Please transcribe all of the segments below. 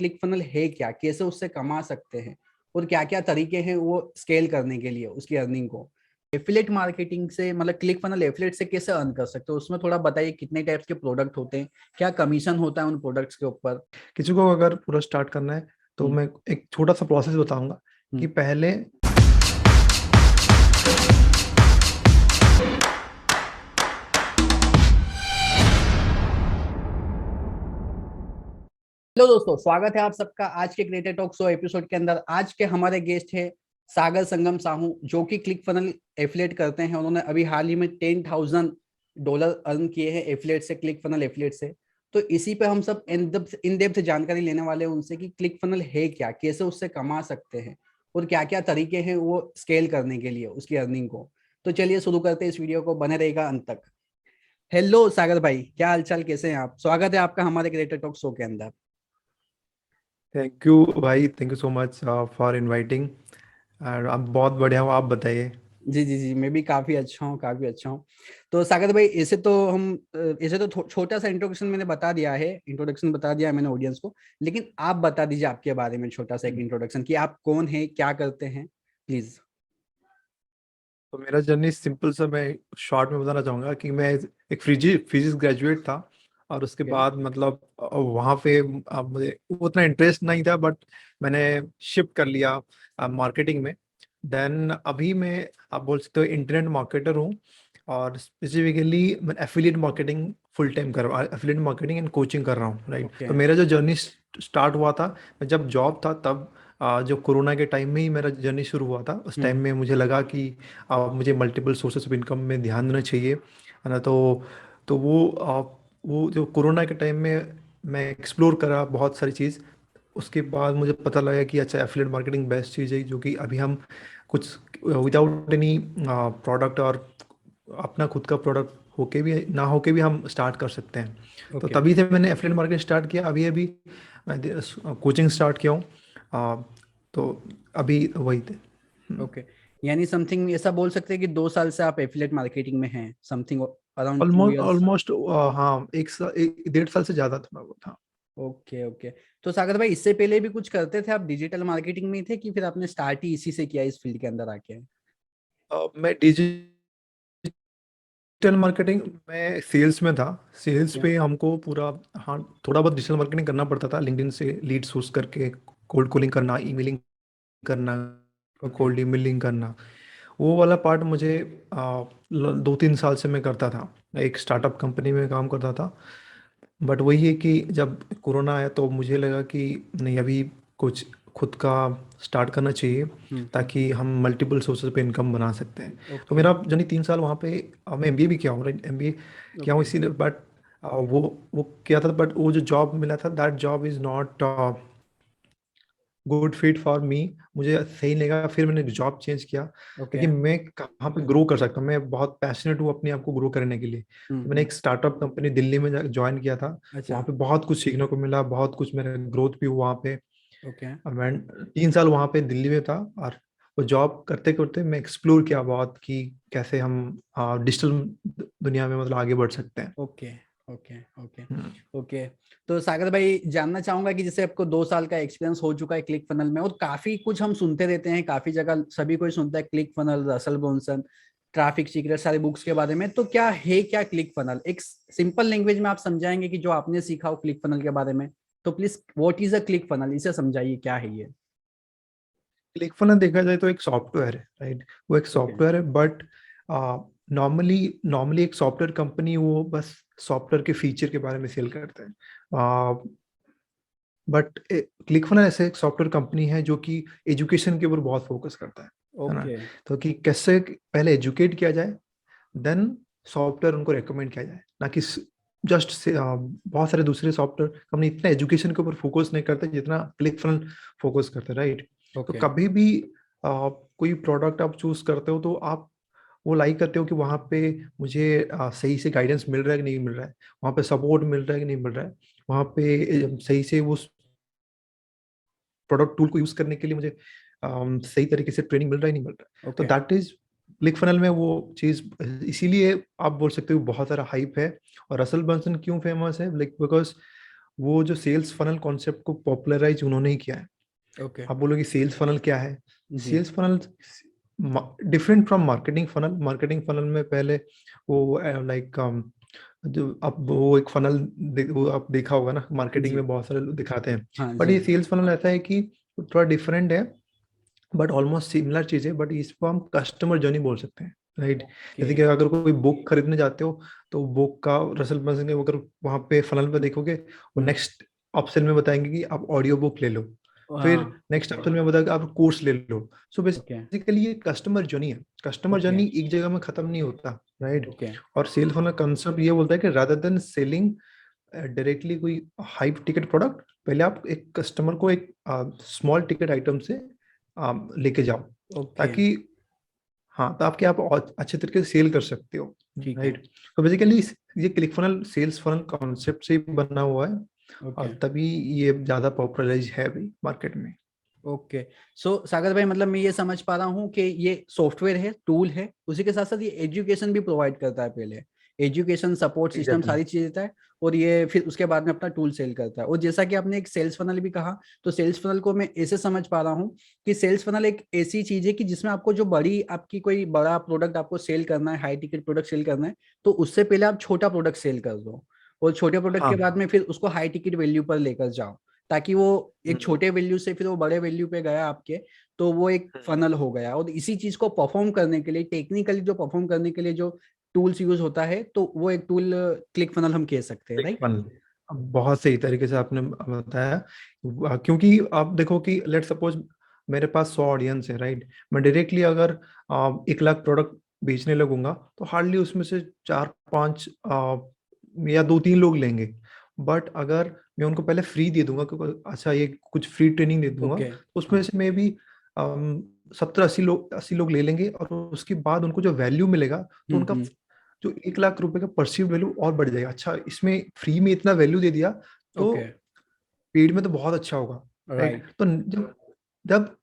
Click funnel है क्या, कैसे उससे कमा सकते हैं और क्या क्या तरीके हैं वो स्केल करने के लिए उसकी अर्निंग को। एफिलिएट मार्केटिंग से मतलब क्लिक फनल एफिलिएट से कैसे अर्न कर सकते हो, उसमें थोड़ा बताइए कितने टाइप्स के प्रोडक्ट होते हैं, क्या कमीशन होता है उन प्रोडक्ट्स के ऊपर। किसी को अगर पूरा स्टार्ट करना है तो हम्म। मैं एक छोटा सा प्रोसेस बताऊंगा कि हम्म। पहले हेलो दोस्तों, स्वागत है आप सबका आज के क्रिएटर टॉक शो एपिसोड के अंदर। आज के हमारे गेस्ट है सागर संगम साहू, जो कि क्लिक फनल एफिलिएट करते हैं। उन्होंने अभी हाल ही में $10,000 अर्न किए हैं एफिलिएट से, क्लिक फनल एफिलिएट से। तो इसी पे हम सब इन डेप्थ जानकारी लेने वाले हैं उनसे कि क्लिक फनल है क्या, कैसे उससे कमा सकते हैं और क्या क्या तरीके हैं वो स्केल करने के लिए उसकी अर्निंग को। तो चलिए शुरू करते हैं इस वीडियो को, बने रहेगा अंत तक। हेलो सागर भाई, क्या हालचाल, कैसे हैं आप? स्वागत है आपका हमारे क्रिएटर टॉक शो के अंदर। थैंक यू भाई, thank you so much for inviting. और आप बहुत बढ़िया हो, आप बताइए। जी जी जी, मैं भी काफी अच्छा हूँ, काफी अच्छा हूँ। तो सागर भाई, ऐसे तो छोटा सा इंट्रोडक्शन मैंने बता दिया है, इंट्रोडक्शन बता दिया है मैंने ऑडियंस को। लेकिन आप बता दीजिए आपके बारे में छोटा सा एक इंट्रोडक्शन कि आप कौन है, क्या करते हैं, प्लीज। तो मेरा जर्नी सिंपल सा मैं शॉर्ट में बताना चाहूँगा कि मैं एक फिजिक्स ग्रेजुएट था। और उसके ओके। बाद मतलब वहाँ पे मुझे उतना इंटरेस्ट नहीं था, बट मैंने शिफ्ट कर लिया मार्केटिंग में। देन अभी मैं, आप बोल सकते हो, इंटरनेट मार्केटर हूँ। और स्पेसिफिकली मैं एफिलिएट मार्केटिंग फुल टाइम कर रहा हूँ, एफिलिएट मार्केटिंग एंड कोचिंग कर रहा हूँ, राइट। ओके। तो मेरा जो जर्नी स्टार्ट हुआ था, मैं जब जॉब था तब, जो कोरोना के टाइम में ही मेरा जर्नी शुरू हुआ था। उस टाइम हम्म। में मुझे लगा कि मुझे मल्टीपल सोर्सेस ऑफ इनकम में ध्यान देना चाहिए, है ना। तो वो जो कोरोना के टाइम में मैं एक्सप्लोर करा बहुत सारी चीज़। उसके बाद मुझे पता लगा कि अच्छा, एफिलिएट मार्केटिंग बेस्ट चीज़ है, जो कि अभी हम कुछ विदाउट एनी प्रोडक्ट और अपना खुद का प्रोडक्ट होके भी ना होके भी हम स्टार्ट कर सकते हैं। तो ओके। तभी से मैंने एफिलिएट मार्केटिंग स्टार्ट किया। अभी अभी मैं कोचिंग स्टार्ट किया हूँ। तो अभी वही थे। ओके, यानी समथिंग ऐसा बोल सकते हैं कि 2 साल से आप एफिलिएट मार्केटिंग में हैं, something around two almost years almost हाँ, एक 1.5 साल से ज़्यादा थोड़ा बहुत, हाँ। Okay okay. तो सागर भाई, इससे पहले भी कुछ करते थे आप? डिजिटल मार्केटिंग में ही थे कि फिर आपने स्टार्ट ही इसी से किया इस फील्ड के अंदर आके? मैं डिजिटल मार्केटिंग में सेल्स में था। Sales okay. पे हमको पूरा, हाँ, थोड़ा बहुत डिजिटल मार्केटिंग करना पड़ता था। लिंक्डइन से लीड सोर्स करके कोल्ड कॉलिंग करना, ईमेलिंग करना, ओके। कोल्ड ईमेलिंग करना, वो वाला पार्ट मुझे 2-3 साल से मैं करता था। एक स्टार्टअप कंपनी में काम करता था। बट वही है कि जब कोरोना आया तो मुझे लगा कि नहीं, अभी कुछ खुद का स्टार्ट करना चाहिए, ताकि हम मल्टीपल सोर्सेज पे इनकम बना सकते हैं। तो ओके मेरा यानी 3 साल वहाँ पे, मैं एमबीए भी किया हूँ, राइट। एमबीए किया हूँ ओके इसीलिए। बट वो किया था, बट वो जो जॉब मिला था, that job is not good fit for me. मुझे सही नहीं लगा, फिर मैंने जॉब चेंज किया, ओके। क्योंकि मैं कहाँ पे ग्रो कर सकता हूँ। मैं बहुत पैशनेट हूँ अपने आप को ग्रो करने के लिए। तो मैंने एक स्टार्टअप कंपनी दिल्ली में ज्वाइन किया था। अच्छा। वहाँ पे बहुत कुछ सीखने को मिला, बहुत कुछ मेरा ग्रोथ भी हुआ वहाँ पे। ओके और मैं 3 साल वहाँ पे दिल्ली में था। और वो जॉब करते करते मैं एक्सप्लोर किया बहुत कि कैसे हम डिजिटल दुनिया में मतलब आगे बढ़ सकते हैं। ओके ओके ओके हम्म। ओके। तो सागर भाई, जानना चाहूंगा कि जैसे आपको 2 साल का एक्सपीरियंस हो चुका है क्लिक फनल में, और काफी कुछ हम सुनते रहते हैं, काफी जगह सभी कोई सुनता है click funnel, Russell Bronson, traffic secret, सारे बुक्स के बारे में। तो क्या है क्या क्लिक फनल? एक सिंपल लैंग्वेज में आप समझाएंगे कि जो आपने सीखा हो क्लिक फनल के बारे में। तो please, what is a click funnel, इसे समझाइए, क्या है ये? क्लिकफुल देखा जाए तो एक सॉफ्टवेयर है, राइट। वो एक ओके। सॉफ्टवेयर है, बट नॉर्मली नॉर्मली एक सॉफ्टवेयर कंपनी वो बस सॉफ्टवेयर के फीचर के बारे में सेल करते हैं। बट क्लिकफुल ऐसे एक सॉफ्टवेयर कंपनी है जो कि एजुकेशन के ऊपर बहुत फोकस करता है ना। ओके तो कि कैसे पहले एजुकेट किया जाए, देन सॉफ्टवेयर उनको रेकमेंड किया जाए, ना कि जस्ट से बहुत सारे दूसरे सॉफ्टवेयर कंपनी इतना एजुकेशन के ऊपर फोकस नहीं करते जितना क्लिकफुल फोकस करते हैं, राइट। तो ओके कभी भी कोई प्रोडक्ट आप चूज करते हो तो आप वो लाइक करते हो कि वहाँ पे मुझे सही से गाइडेंस मिल रहा है कि नहीं मिल रहा है, वहाँ पे सपोर्ट मिल रहा है कि नहीं मिल रहा है, वहाँ पे सही से वो प्रोडक्ट टूल को यूज करने के लिए मुझे सही तरीके से ट्रेनिंग मिल रहा है नहीं मिल रहा है। तो okay that is click funnel में वो चीज। इसीलिए आप बोल सकते हो बहुत सारा हाइप है। और रसल ब्रंसन क्यों फेमस है, लाइक बिकॉज वो जो सेल्स फनल कॉन्सेप्ट को पॉपुलराइज उन्होंने ही किया है। ओके। आप बोलोगे सेल्स फनल क्या है? जी। Sales funnel different from marketing funnel. Marketing funnel में पहले वो लाइक जो अब वो एक फनल वो आप देखा होगा ना, मार्केटिंग जी। में बहुत सारे लोग दिखाते हैं। हाँ बट जी। ये सेल्स फनल ऐसा है कि थोड़ा डिफरेंट है, बट ऑलमोस्ट सिमिलर चीज है, बट इसको हम कस्टमर जर्नी बोल सकते हैं, राइट। ओके। जैसे कि अगर कोई बुक खरीदने जाते हो तो बुक का रसल बसेंगे, अगर वहां पे फनल पे देखोगे वो नेक्स्ट ऑप्शन में बताएंगे कि आप ऑडियो बुक ले लो, फिर हाँ। नेक्स्ट ऑप्शन में बताएगा आप कोर्स ले लो। So okay. बेसिकली ये कस्टमर जर्नी है। Customer okay. जर्नी एक जगह में खत्म नहीं होता, राइट। ओके। और सेल्स फनल कंसेप्ट ये बोलता है कि रादर देन सेलिंग डायरेक्टली कोई हाई टिकट प्रोडक्ट, पहले आप एक कस्टमर को एक स्मॉल टिकट आइटम से लेके जाओ, ओके। ताकि हाँ तो आपके आप और अच्छे तरीके से सेल कर सकते हो, ठीक है। राइट। तो बेसिकली ये click funnel sales funnel concept से ही बना हुआ है, ओके। और तभी ये ज्यादा पॉपुलराइज है अभी मार्केट में। ओके। सो सागर भाई, मतलब मैं ये समझ पा रहा हूँ कि ये सॉफ्टवेयर है, टूल है, उसी के साथ साथ ये एजुकेशन भी प्रोवाइड करता है। पहले एजुकेशन सपोर्ट सिस्टम एग्जैक्टली। सारी चीजें देता है, और ये फिर उसके बाद में अपना टूल सेल करता है। और जैसा कि आपने एक सेल्स फनल भी कहा, तो सेल्स फनल को मैं ऐसे समझ पा रहा हूँ कि सेल्स फनल एक ऐसी चीज है कि जिसमें आपको जो बड़ी आपकी कोई बड़ा प्रोडक्ट आपको सेल करना है, हाई टिकट प्रोडक्ट सेल करना है, तो उससे पहले आप छोटा प्रोडक्ट सेल कर दो, और छोटे प्रोडक्ट के हाँ। बाद में फिर उसको हाई टिकट वैल्यू पर लेकर जाओ, ताकि वो एक हम्म, छोटे वैल्यू से फिर वो बड़े वैल्यू पे गया आपके, तो वो एक फनल हो गया। और इसी चीज को परफॉर्म करने के लिए, टेक्निकली जो परफॉर्म करने के लिए जो टूल्स यूज होता है, तो वो एक टूल क्लिक फनल हम कह सकते हैं, क्लिक राइट? फनल बहुत सही तरीके से आपने बताया। क्योंकि आप देखो कि लेट सपोज मेरे पास 100 ऑडियंस है, राइट। मैं डायरेक्टली अगर 1 लाख प्रोडक्ट बेचने लगूंगा तो हार्डली उसमें से 4-5 या 2-3 लोग लेंगे। बट अगर मैं उनको पहले फ्री दे दूंगा, क्योंकि अच्छा ये कुछ फ्री ट्रेनिंग दे दूंगा, ओके। तो उसमें हाँ। से मे भी 70-80 लोग ले लेंगे, और उसके बाद उनको जो वैल्यू मिलेगा तो उनका हम्म। जो 1 लाख रुपए का परसीव वैल्यू और बढ़ जाएगा। अच्छा इसमें फ्री में इतना वैल्यू दे दिया तो ओके। पेड में तो बहुत अच्छा होगा, राइट। राइट। तो जब जब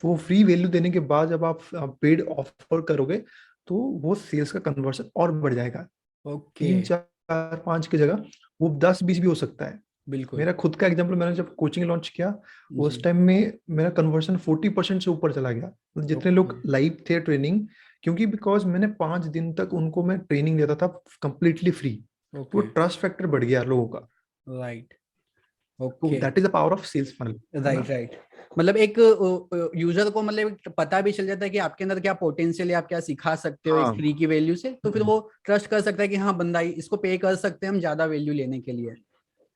वो फ्री वैल्यू देने के बाद जब आप पेड ऑफर करोगे तो वो सेल्स का कन्वर्शन और बढ़ जाएगा। ओके। 3-4-5 की जगह वो 10-20 भी हो सकता है। बिल्कुल। मेरा खुद का एग्जांपल, मैंने जब कोचिंग लॉन्च किया उस जी। टाइम में मेरा कन्वर्शन 40% से ऊपर चला गया। मतलब जितने ओके। लोग लाइव थे ट्रेनिंग, क्योंकि बिकॉज मैंने 5 दिन तक उनको मैं ट्रेनिंग देता था कंप्लीटली फ्री, तो वो ओके। ट्रस्ट फैक्टर बढ़ गया लोगों का। राइट। तो okay. That is the power of sales funnel, है ना। राइट। राइट। मतलब एक यूजर को मतलब एक पता भी चल जाता है कि आपके अंदर क्या पोटेंशियल है, आप क्या सिखा सकते हो इस हाँ। फ्री की वैल्यू से, तो फिर हम्म। वो ट्रस्ट कर सकता है कि हाँ बंदा इसको पे कर सकते हैं हम ज्यादा वैल्यू लेने के लिए,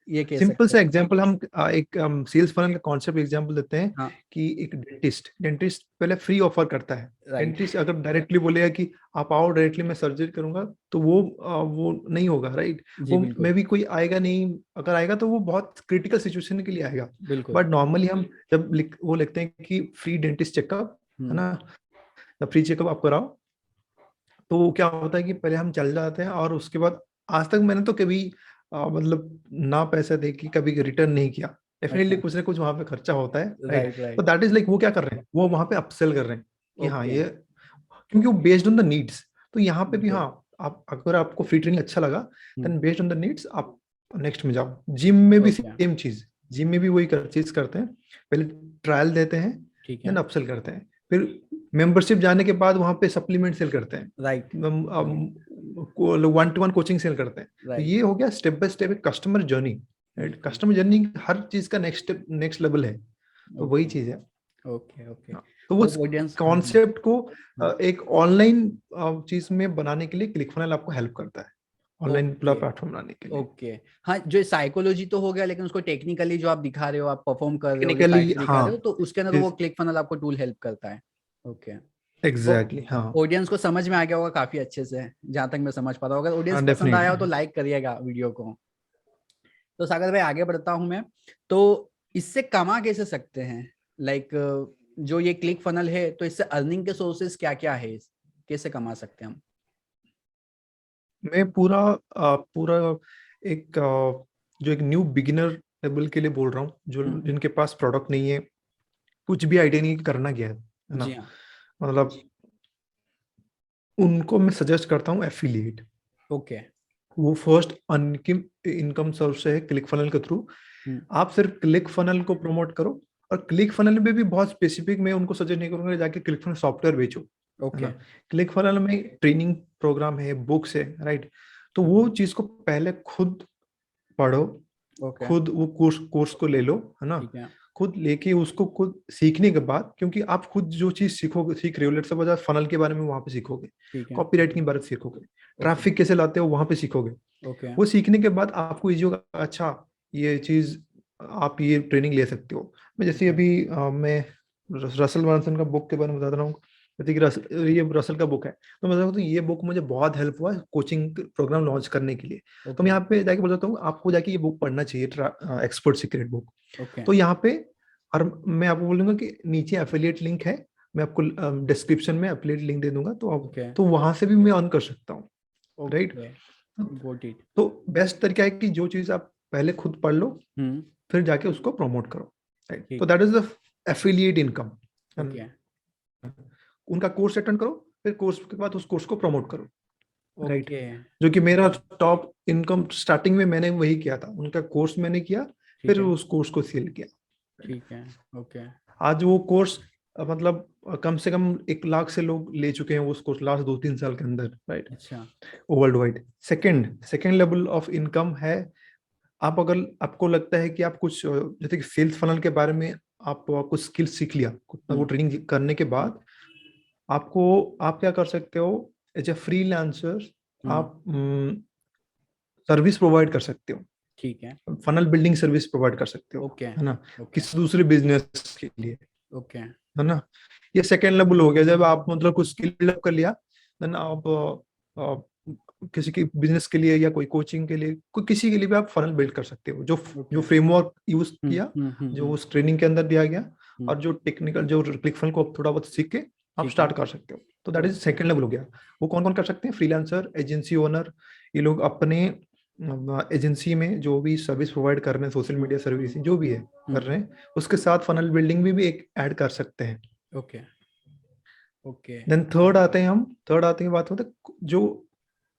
ये कह सिंपल सकते सा हैं। एग्जांपल हम एक सेल्स फनल का कॉन्सेप्ट एग्जांपल देते हैं हाँ। कि एक डेंटिस्ट डेंटिस्ट पहले फ्री ऑफर करता है। राइट। डेंटिस्ट अगर डायरेक्टली बोलेगा कि आप आओ डायरेक्टली मैं सर्जरी करूंगा, तो वो नहीं होगा, राइट। जी वो मे बिल्कुल। भी कोई आएगा नहीं, अगर आएगा तो वो बहुत क्रिटिकल सिचुएशन के लिए आएगा। बिल्कुल। बट नॉर्मली हम जब वो लिखते हैं कि फ्री डेंटिस्ट चेकअप, है हम्म। ना, फ्री चेकअप आप कराओ, तो वो क्या होता है कि पहले हम चल जाते हैं, और उसके बाद आज तक मैंने तो कभी मतलब ना पैसे दे के कभी रिटर्न नहीं किया। डेफिनेटली अच्छा। कुछ ना कुछ वहां पे खर्चा होता है, राइट। राइट। तो राइट। दैट इज लाइक वो क्या कर रहे हैं, वो वहां पे अपसेल कर रहे हैं कि हाँ ओके। ये, क्योंकि वो बेस्ड ऑन द नीड्स। तो यहाँ पे भी बिल्कुल। हाँ, आप अगर आपको फ्री ट्रेनिंग अच्छा लगा, हम्म। Then based on the needs आप नेक्स्ट में जाओ। जिम में भी ओके। सेम चीज, जिम में भी वही चीज करते हैं, पहले ट्रायल देते हैं, ठीक देन है। अपसेल करते हैं, फिर मेंबरशिप जाने के बाद वहां पे सप्लीमेंट सेल करते हैं, राइट। 1-to-1 कोचिंग सेल करते हैं। तो राइट। ये हो गया स्टेप बाय स्टेप एक कस्टमर जर्नी, राइट। बिल्कुल। कस्टमर जर्नी हर चीज का नेक्स्ट लेवल है, तो वही ओके। चीज है। ओके। ओके। हाँ, तो वो और ऑडियंस। कॉन्सेप्ट को एक ऑनलाइन चीज में बनाने के लिए क्लिकफुनल आपको हेल्प करता है, ऑनलाइन पूरा ओके। प्लेटफॉर्म बनाने के लिए। ओके। हाँ, जो साइकोलॉजी तो हो गया, लेकिन उसको टेक्निकली जो आप दिखा रहे हो, आप परफॉर्म कर रहे हो, जो टेक्निकली साइट दिखा हाँ, रहे हो, तो उसके अंदर वो क्लिक फनल आपको टूल हेल्प करता है। ओके। तो एग्जैक्टली हाँ। ऑडियंस को समझ में आ गया होगा काफी अच्छे से, जहां तक मैं समझ पा रहा हूँ। अगर ऑडियंस हाँ पसंद आया हो तो डेफिनेटली। लाइक करिएगा वीडियो को। तो सागर भाई आगे बढ़ता हूँ मैं। तो इससे कमा कैसे सकते हैं? लाइक जो ये क्लिक फनल है, तो इससे अर्निंग के सोर्सेस क्या क्या है, कैसे कमा सकते हैं हम? मैं पूरा एक जो एक न्यू बिगिनर लेवल के लिए बोल रहा हूँ, जो हम्म। जिनके पास प्रोडक्ट नहीं है, कुछ भी आइडिया नहीं है कि करना क्या है ना, जी हाँ। मतलब उनको मैं सजेस्ट करता हूँ एफिलिएट। ओके। वो फर्स्ट इनकम सोर्स है क्लिक फनल के थ्रू। आप सिर्फ क्लिक फनल को प्रमोट करो, और क्लिक फनल में भी बहुत स्पेसिफिक मैं उनको सजेस्ट नहीं करूंगा जाके क्लिक फनल सॉफ्टवेयर बेचो, है ओके। ना। क्लिक फनल में ट्रेनिंग प्रोग्राम है, बुक्स है, राइट। तो वो चीज को पहले खुद पढ़ो, ओके। खुद वो कोर्स कोर्स को ले लो, है ना। ठीक है। खुद लेके उसको खुद सीखने के बाद, क्योंकि आप खुद जो चीज सीख रहे हो, लेट्स सपोज आप फनल के बारे में वहां पे सीखोगे, ठीक है। कॉपीराइट के बारे में सीखोगे, ओके। ट्रैफिक कैसे लाते हो वहां पे सीखोगे। ओके। वो सीखने के बाद आपको इजी होगा, अच्छा ये चीज आप ये ट्रेनिंग ले सकते हो। मैं जैसे ओके। अभी मैं रसल ब्रांसन का बुक के बारे में बता रहा हूँ। जैसे कि ये रसल का बुक है, तो मैं बताऊँ तो ये बुक मुझे बहुत हेल्प हुआ कोचिंग प्रोग्राम लॉन्च करने के लिए। तो मैं ओके। यहाँ पे जाके बोल देता हूँ आपको जाके ये बुक पढ़ना चाहिए, एक्सपर्ट सीक्रेट बुक। ओके। तो यहाँ पे, और मैं आपको बोलूंगा कि नीचे एफिलिएट लिंक है, मैं आपको डिस्क्रिप्शन में एफिलिएट लिंक दे दूंगा, तो आप ओके। तो वहां से भी मैं अर्न कर सकता हूँ, राइट। ओके। Got it. तो बेस्ट तरीका है कि जो चीज आप पहले खुद पढ़ लो, हम्म। फिर जाके उसको प्रमोट करो, राइट। तो ठीक। That is the affiliate income. Okay. उनका कोर्स अटेंड करो, फिर कोर्स के बाद उस कोर्स को प्रमोट करो, राइट। ओके। जो कि मेरा टॉप इनकम स्टार्टिंग में मैंने वही किया था, उनका कोर्स मैंने किया, ठीक फिर है। उस कोर्स को सेल किया, right? ठीक है। ओके। आज वो कोर्स मतलब कम से कम 1 लाख से लोग ले चुके हैं उस कोर्स लास्ट 2-3 साल के अंदर, राइट। अच्छा। World wide second second level of income है। आप अगर आपको लगता है कि आप कुछ जैसे कि सेल्स फनल के बारे में आप कुछ स्किल सीख लिया, वो हम्म। ट्रेनिंग करने के बाद आपको, आप क्या कर सकते हो, एज ए फ्रीलांसर हम्म। आप सर्विस प्रोवाइड कर सकते हो, ठीक है। फनल बिल्डिंग सर्विस प्रोवाइड कर सकते हो, ओके। है ना, ओके। किसी दूसरे बिजनेस के लिए, ओके। है ना। ये सेकेंड लेवल हो गया, जब आप मतलब कुछ स्किल डेवलप कर लिया, देन आप किसी के बिजनेस के लिए या कोई कोचिंग के लिए, कोई किसी के लिए भी आप फनल बिल्ड कर सकते हो, जो जो ओके। फ्रेमवर्क यूज किया, जो हम्म। उस ट्रेनिंग के अंदर दिया गया, हम्म। और जो टेक्निकल जो क्लिक फनल को आप थोड़ा बहुत सीख के आप ठीक है। स्टार्ट कर सकते हो। तो that is okay. Second level हो गया। वो कौन कौन कर सकते हैं, फ्रीलांसर, एजेंसी ओनर, ये लोग अपने एजेंसी में जो भी सर्विस प्रोवाइड कर रहे हैं, सोशल मीडिया सर्विस जो भी है कर रहे हैं, उसके साथ फनल बिल्डिंग भी एक ऐड कर सकते हैं। ओके। ओके। देन थर्ड आते हैं हम, थर्ड आते हैं बात होता है जो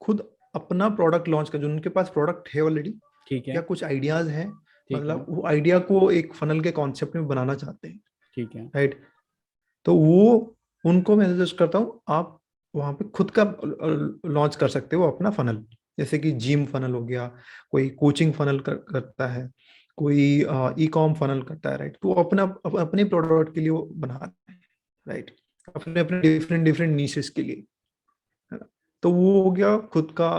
खुद अपना प्रोडक्ट लॉन्च कर, जो उनके पास प्रोडक्ट है ऑलरेडी, ठीक है। या कुछ आइडियाज हैं, ठीक है। मतलब वो आइडिया को एक फनल के कॉन्सेप्ट में बनाना चाहते हैं, ठीक है। राइट। तो वो उनको मैं सजेस्ट करता हूँ, आप वहाँ पे खुद का लॉन्च कर सकते हो अपना फनल। जैसे कि जिम फनल हो गया, कोई कोचिंग फनल करता है, कोई ई कॉम फनल करता है, राइट। तो वो अपने प्रोडक्ट के लिए वो बनाते हैं, राइट, अपने अपने डिफरेंट डिफरेंट नीशेस के लिए, है ना। तो वो हो गया खुद का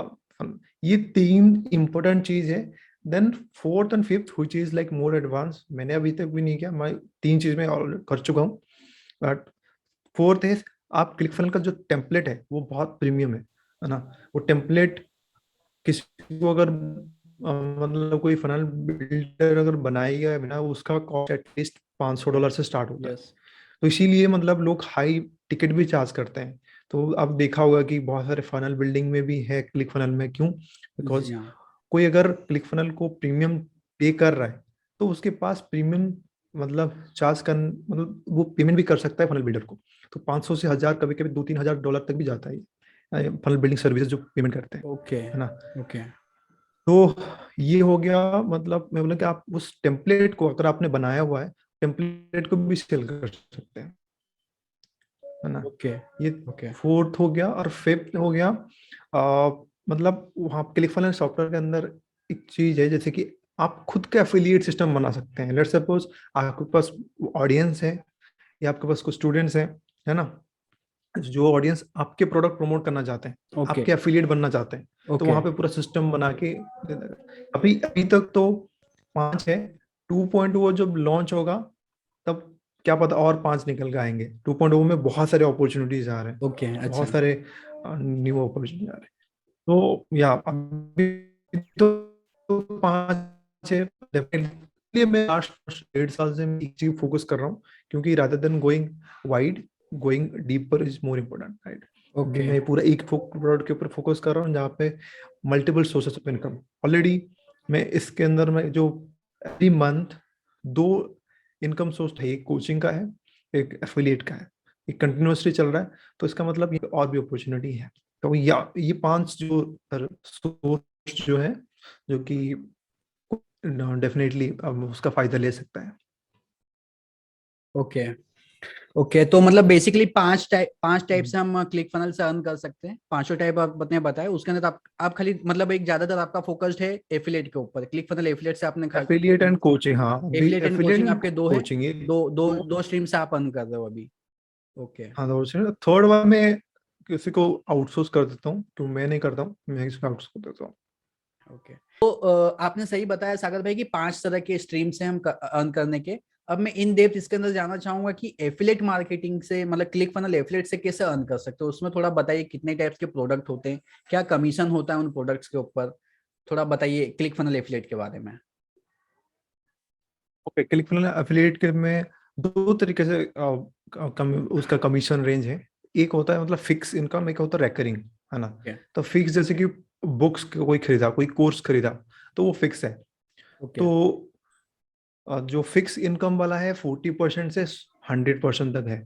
फन। ये तीन इंपॉर्टेंट चीज है। Then fourth and fifth which is like more advance, मैंने अभी तक भी नहीं किया, मैं तीन चीज में ऑलरेडी कर चुका हूँ, बट फोर्थ है, आप क्लिक फनल का जो टेम्पलेट है वो बहुत प्रीमियम है ना। वो टेम्पलेट किसी को अगर मतलब कोई फनल बिल्डर अगर बनाएगा है ना, उसका कॉस्ट एटलीस्ट $500 से स्टार्ट होता है। यस। तो इसीलिए मतलब लोग हाई टिकट भी चार्ज करते हैं। तो आप देखा होगा कि बहुत सारे फनल बिल्डिंग में भी है क्लिक फनल में, क्यों, जी बिकॉज हाँ। कोई अगर क्लिक फनल को प्रीमियम पे कर रहा है, तो उसके पास प्रीमियम मतलब चार्ज कर, मतलब वो पेमेंट भी कर सकता है फनल बिल्डर को। तो 500 से 1000, कभी कभी $2-3 तक भी जाता है फनल बिल्डिंग सर्विसेज जो पेमेंट करते हैं, ओके। है ना। ओके। तो ये हो गया, मतलब मैं बोला कि आप उस टेम्पलेट को अगर आपने बनाया हुआ है, टेम्पलेट को भी सेल कर सकते हैं, है ना। ओके। ये ओके। फोर्थ हो गया, और फिफ्थ हो गया मतलब वहाँ क्लिकफुल सॉफ्टवेयर के अंदर एक चीज है, जैसे कि आप खुद का एफिलिएट सिस्टम बना सकते हैं। लेट्स सपोज आपके पास ऑडियंस है, या आपके पास कुछ स्टूडेंट्स हैं, है ना, जो ऑडियंस आपके प्रोडक्ट प्रमोट करना चाहते हैं, ओके। आपके एफिलिएट बनना चाहते हैं, तो ओके। वहां पे पूरा सिस्टम बना के अभी अभी तक तो 5 है। 2.0 वो जब लॉन्च होगा, तब क्या पता और 5 निकल के आएंगे। 2.0 में बहुत सारे अपॉर्चुनिटीज आ रहे हैं, ओके। अच्छा। बहुत सारे न्यू अपॉर्चुनिटी आ रहे हैं। तो या अभी तो 5 है डेफिनेटली। मैं लास्ट 1.5 साल से मैं एक चीज फोकस कर रहा हूँ, क्योंकि rather than going wide, going deeper is more important, right. अभी ओके। मैं पूरा एक प्रोडक्ट के ऊपर फोकस कर रहा हूँ, जहाँ पे multiple sources of income already मैं इसके अंदर में जो एवरी मंथ 2 इनकम सोर्स है, एक कोचिंग का है, एक एफिलिएट का है, एक कंटिन्यूसली चल रहा है। तो इसका मतलब ये और भी अपॉर्चुनिटी है। तो या ये 5 जो सोर्स जो है, जो कि डेफिनेटली अब उसका फायदा ले सकता है। ओके ओके, तो मतलब बेसिकली पांच टाइप से हम क्लिक फनल से अर्न कर सकते हैं। पांचों टाइप आपने बताया, उसके अंदर आप खाली मतलब एक ज्यादातर आपका फोकस्ड है एफिलिएट के ऊपर, क्लिक फनल एफिलिएट से आपने एफिलिएट एंड कोचिंग, हाँ अभी affiliate and affiliate coaching and आपके दो है, कोचिंग ये दो दो दो। दो स्ट्रीम से आप अर्न कर रहे हो अभी। ओके हाँ दो से थर्ड वन में किसी को आउटसोर्स कर देता हूँ, तो मैं नहीं करता हूँ, मैं किसी को आउटसोर्स कर देता हूँ। ओके, तो आपने सही बताया सागर भाई कि 5 तरह के स्ट्रीम से हम अर्न करने के। अब मैं इन डेप्थ इसके अंदर जानना चाहूंगा कि एफिलेट मार्केटिंग से मतलब क्लिक फनल एफिलेट से कैसे अर्न कर सकते हो, उसमें थोड़ा बताइए कितने टाइप्स के प्रोडक्ट होते हैं, क्या कमीशन होता है उन प्रोडक्ट्स के ऊपर, थोड़ा बताइए क्लिक फनल एफिलेट के बारे में। ओके, क्लिक फनल एफिलिएट के में दो तरीके से उसका कमीशन रेंज है। एक होता है मतलब फिक्स इनकम, एक होता है रेकरिंग, है ना। ओके तो फिक्स जैसे कि बुक्स कोई खरीदा, कोई कोर्स खरीदा, तो वो फिक्स है। ओके तो जो फिक्स इनकम वाला है 40% से 100% तक है।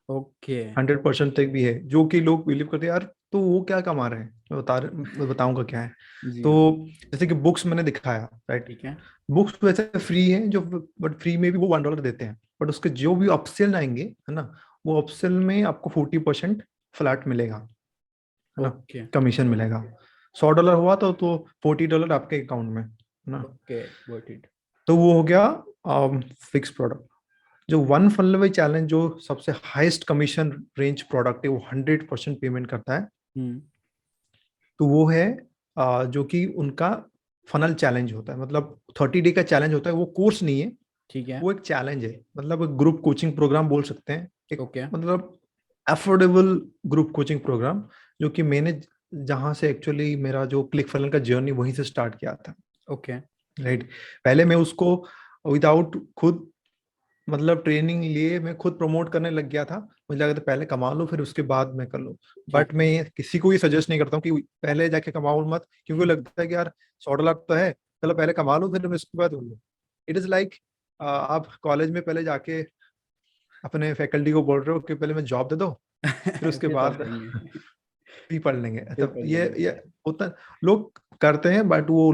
ओके 100% तक भी है, जो कि लोग बिलीव करते हैं यार तो वो क्या कमा रहे हैं, मैं बताऊंगा क्या है। जी तो हाँ, जैसे कि बुक्स मैंने दिखाया, राइट। ठीक है। बुक्स वैसे फ्री है जो, बट फ्री में भी वो $1 देते हैं, बट उसके जो भी अपसेल आएंगे, है ना, वो अपसेल में आपको 40% फ्लैट मिलेगा, है ना, ओके कमीशन मिलेगा। $100 हुआ तो $40 आपके अकाउंट में, है ना। Okay got it. तो वो हो गया फिक्स प्रोडक्ट। जो वन फनल चैलेंज, जो सबसे हाईएस्ट कमीशन रेंज प्रोडक्ट है, वो 100% पेमेंट करता है। हम्म, तो वो है जो कि उनका फनल चैलेंज होता है, मतलब 30 डे का चैलेंज होता है। वो कोर्स नहीं है, ठीक है। वो एक चैलेंज है, मतलब एक ग्रुप कोचिंग प्रोग्राम बोल सकते हैं। एक ओके मतलब अफोर्डेबल ग्रुप कोचिंग प्रोग्राम, जो कि मैंने जहां से एक्चुअली मेरा जो क्लिक फनल का जर्नी वहीं से स्टार्ट किया था, ओके राइट। पहले मैं उसको विदाउट खुद मतलब ट्रेनिंग लिए मैं खुद प्रमोट करने लग गया था। मुझे लगा था पहले कमा लो फिर उसके बाद मैं कर लूँ। ठीक बट है। मैं किसी को ये सजेस्ट नहीं करता हूँ कि पहले जाके कमाओ मत, क्योंकि लगता है कि यार $100 तो है, चलो पहले कमा लो फिर उसके बाद कर लो। इट इज लाइक आप कॉलेज में पहले जाके अपने फैकल्टी को बोल रहे हो कि पहले मैं जॉब दे दो, फिर उसके फिर पढ़ बाद लेंगे। भी पढ़ लेंगे। फिर तब पढ़ ये लेंगे। होता, लोग करते हैं बट वो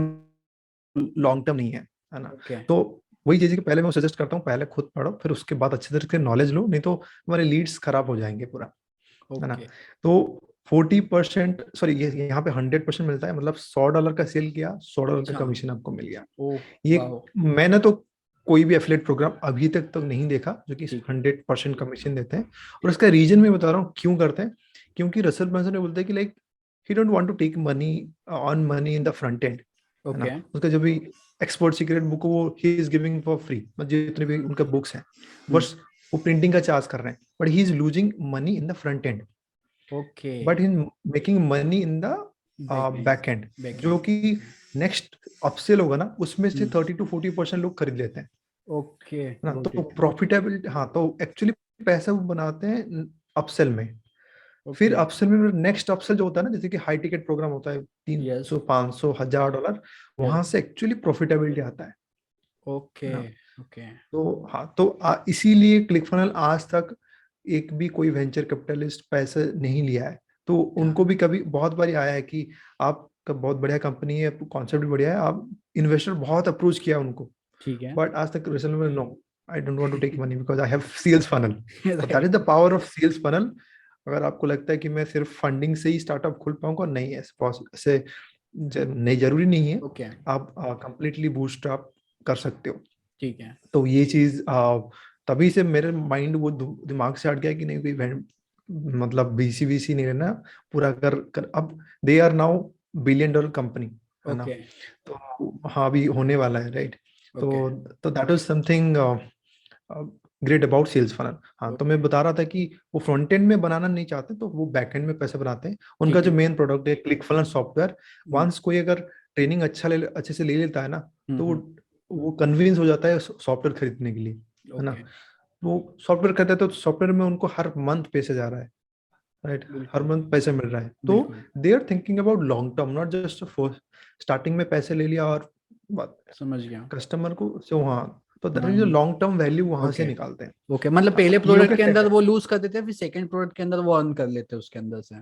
लॉन्ग टर्म नहीं है ना। ओके तो वही चीज है कि पहले मैं सजेस्ट करता हूँ पहले खुद पढ़ो, फिर उसके बाद अच्छे तरीके से नॉलेज लो, नहीं तो हमारे लीड्स खराब हो जाएंगे पूरा, है ना। ओके। तो 40%, सॉरी ये यहाँ पे 100% मिलता है, मतलब $100 का सेल किया, $100 का अच्छा। कमीशन आपको मिल गया। ओह ये वाह। मैंने तो कोई भी एफिलिएट प्रोग्राम अभी तक तो नहीं देखा जो कि ठीक है। 100% कमीशन देते हैं। और इसका रीजन मैं बता रहा हूँ क्यों करते हैं। क्योंकि रसल ब्रांसन ने बोलते हैं कि like he don't want to take money on money in the front end, है ना। ओके। उसका जो भी एक्सपर्ट सीक्रेट बुक वो he is giving for free, मतलब जितने भी उनका बुक्स हैं, हम्म। बस वो प्रिंटिंग का चार्ज कर रहे हैं, but he is losing money in the front and, okay. But he making money in the back and. Back and. Back जो एंड। कि नेक्स्ट अपसेल होगा ना, उसमें से हम्म। 30 to 40% लोग खरीद लेते हैं, ओके है ना। गॉट तो इट। प्रॉफिटेबिलिटी, हाँ, तो एक्चुअली पैसा वो बनाते हैं अपसेल में। फिर ओके। अपसेल में नेक्स्ट अपसेल जो होता है ना, जैसे कि हाई टिकट प्रोग्राम होता है, तीन यस सौ $500 $1000, यस। वहां से एक्चुअली प्रॉफिटेबिलिटी आता ओके है ना। ओके। तो हाँ, तो इसीलिए क्लिकफनल आज तक एक भी कोई वेंचर कैपिटलिस्ट पैसे नहीं लिया है। तो हाँ उनको भी कभी बहुत बारी आया है कि आपका बहुत बढ़िया कंपनी है, कॉन्सेप्ट भी बढ़िया है, आप इन्वेस्टर बहुत अप्रोच किया उनको, ठीक है। बट आज तक रिजल्ट में no, I don't want to take money because I have sales funnel. तो that is right. The power of sales funnel. अगर आपको लगता है कि मैं सिर्फ फंडिंग से ही स्टार्टअप खोल पाऊंगा, नहीं, ऐसे नहीं, जरूरी नहीं है। ओके आप कंप्लीटली बूस्टअप कर सकते हो। ठीक है। तो ये चीज तभी से मेरे माइंड वो दिमाग से हट गया कि नहीं कोई मतलब बीसी वीसी नहीं रहना, पूरा कर अब they are now $1 billion company, है ना। ओके तो हाँ, अभी होने वाला है, राइट। ओके तो that is something great about sales funnel. हाँ, तो ओके। मैं बता रहा था कि वो फ्रंट एंड में बनाना नहीं चाहते, तो वो बैक एंड में पैसे बनाते हैं। उनका ठीक जो है। मेन प्रोडक्ट है क्लिक फनल सॉफ्टवेयर, हम्म वंस कोई अगर ट्रेनिंग अच्छे से ले लेता है ना, तो हम्म। वो कन्विंस हो जाता है सॉफ्टवेयर खरीदने के लिए, है ना। ओके। वो सॉफ्टवेयर खरीदते हैं तो सॉफ्टवेयर में उनको हर मंथ पैसे जा रहा है, राइट, हर बिल्कुल मंथ पैसे मिल रहा है। तो बिल्कुल। They are thinking about long term, not just starting में पैसे ले लिया और समझ गया। कस्टमर को से वहाँ, तो दैट इज हाँ। लॉन्ग टर्म वैल्यू वहां से ओके निकालते हैं। ओके, मतलब पहले ये हो प्रोडक्ट के अंदर गया। वो लूज कर देते हैं, फिर सेकंड प्रोडक्ट के अंदर वो अर्न कर लेते हैं उसके अंदर से।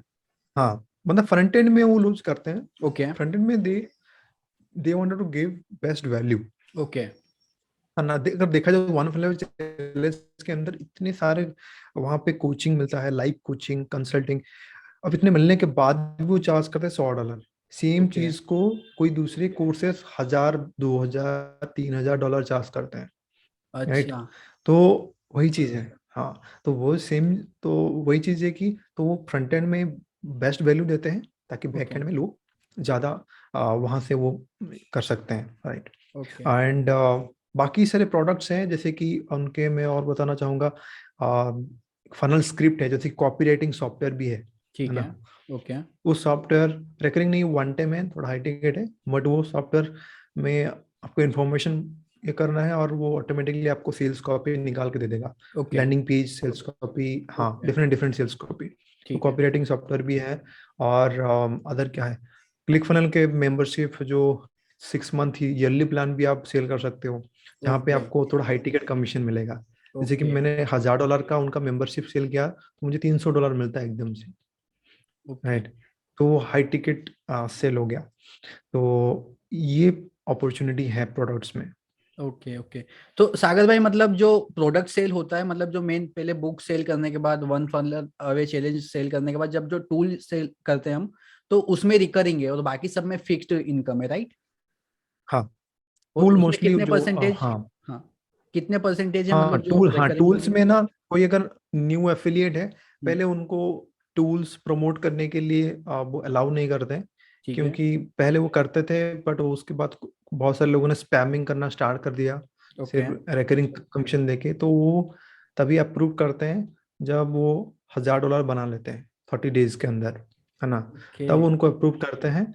हाँ, मतलब फ्रंट एंड में वो लूज करते हैं। ओके फ्रंट एंड में दे they wanted to give best value. Okay. है ना, अगर देखा जाए वन फ्लेवर चैलेंज के अंदर इतने सारे वहाँ पे कोचिंग मिलता है, लाइव कोचिंग, कंसल्टिंग। अब इतने मिलने के बाद भी वो चार्ज करते हैं $100। Same okay. चीज को कोई दूसरे कोर्सेस 1000, 2000, $3000 चार्ज करते हैं। राइट। अच्छा। तो वही चीज है। हाँ, तो वो सेम, तो वही चीज है कि तो वो फ्रंट एंड में बेस्ट वैल्यू देते हैं ताकि बैक ओके। एंड में लोग ज्यादा वहां से वो कर सकते हैं। राइट। ओके। एंड बाकी सारे प्रोडक्ट्स हैं जैसे कि उनके मैं और बताना चाहूंगा, फनल स्क्रिप्ट है, जैसे कॉपी राइटिंग सॉफ्टवेयर भी है ठीक ना। है। ओके। वो सॉफ्टवेयर रिकरिंग नहीं, वन टाइम है, थोड़ा हाई टिकट है, बट वो सॉफ्टवेयर में आपको इन्फॉर्मेशन ये करना है और वो ऑटोमेटिकली आपको सेल्स कॉपी निकाल के दे देगा। Okay. Landing page, sales copy, हाँ, okay. Different different sales copy. तो ठीक है। कॉपी राइटिंग सॉफ्टवेयर भी है। और अदर क्या है, क्लिक फनल के मेंबरशिप जो 6 मंथ ईयरली प्लान भी आप सेल कर सकते हो, जहाँ पे ओके। आपको थोड़ा हाई टिकट कमीशन मिलेगा। जैसे कि ओके। मैंने $1000 का उनका मेंबरशिप सेल किया तो मुझे $300 मिलता है एकदम से। ओके। राइट। तो वो हाई टिकट सेल हो गया। तो ये अपॉर्चुनिटी है प्रोडक्ट्स में। ओके। ओके। तो सागर भाई मतलब जो प्रोडक्ट सेल होता है, मतलब जो मेन पहले बुक सेल करने के बाद one funnel away challenge sell करने के बाद जब जो टूल सेल करते हैं हम, तो उसमें रिकरिंग है और बाकी सब में फिक्स्ड इनकम है, राइट? हाँ, और टूल उसमें मोस्टली कितने जो परसेंटेज? हाँ। हाँ, कितने परसेंटेज है हाँ मतलब जो टूल, हाँ रिकरिंग टूल्स होगी? में ना, कोई अगर न्यू एफिलिएट है, हम्म, पहले उनको टूल्स प्रमोट करने के लिए वो अलाउ नहीं करते हैं। ठीक है। क्योंकि पहले वो करते थे, बट उसके बाद बहुत सारे लोगों ने स्पैमिंग करना स्टार्ट कर दिया ओके। सिर्फ रिकरिंग कमीशन देके। तो वो तभी अप्रूव करते हैं जब वो $1000 बना लेते हैं 30 डेज के अंदर, है ना। ओके। तब उनको अप्रूव करते हैं।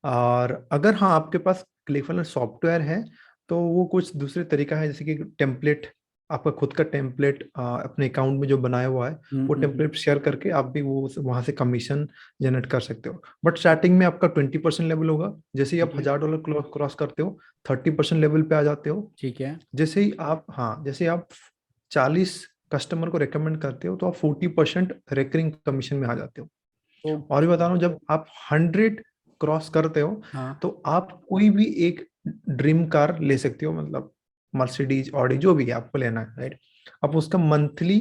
और अगर हाँ आपके पास क्लिकफुल सॉफ्टवेयर है तो वो कुछ दूसरे तरीका है, जैसे कि टेम्पलेट, आपका खुद का टेम्पलेट अपने अकाउंट में जो बनाया हुआ है, वो हम्म। टेम्पलेट शेयर करके आप भी वो वहां से कमीशन जनरेट कर सकते हो। बट स्टार्टिंग में आपका 20% लेवल होगा। जैसे ही आप ठीक है। $1000 क्रॉस करते हो, 30% लेवल पे आ जाते हो। ठीक है। जैसे ही आप, हाँ, जैसे आप 40 कस्टमर को रेकमेंड करते हो तो आप 40% रेकरिंग कमीशन में आ जाते हो। और भी ओके। बता रहा हूँ, जब आप 100 क्रॉस करते हो हाँ। तो आप कोई भी एक ड्रीम कार ले सकते हो, मतलब मर्सिडीज, ऑडी, जो भी है आपको लेना है। राइट। आप उसका मंथली,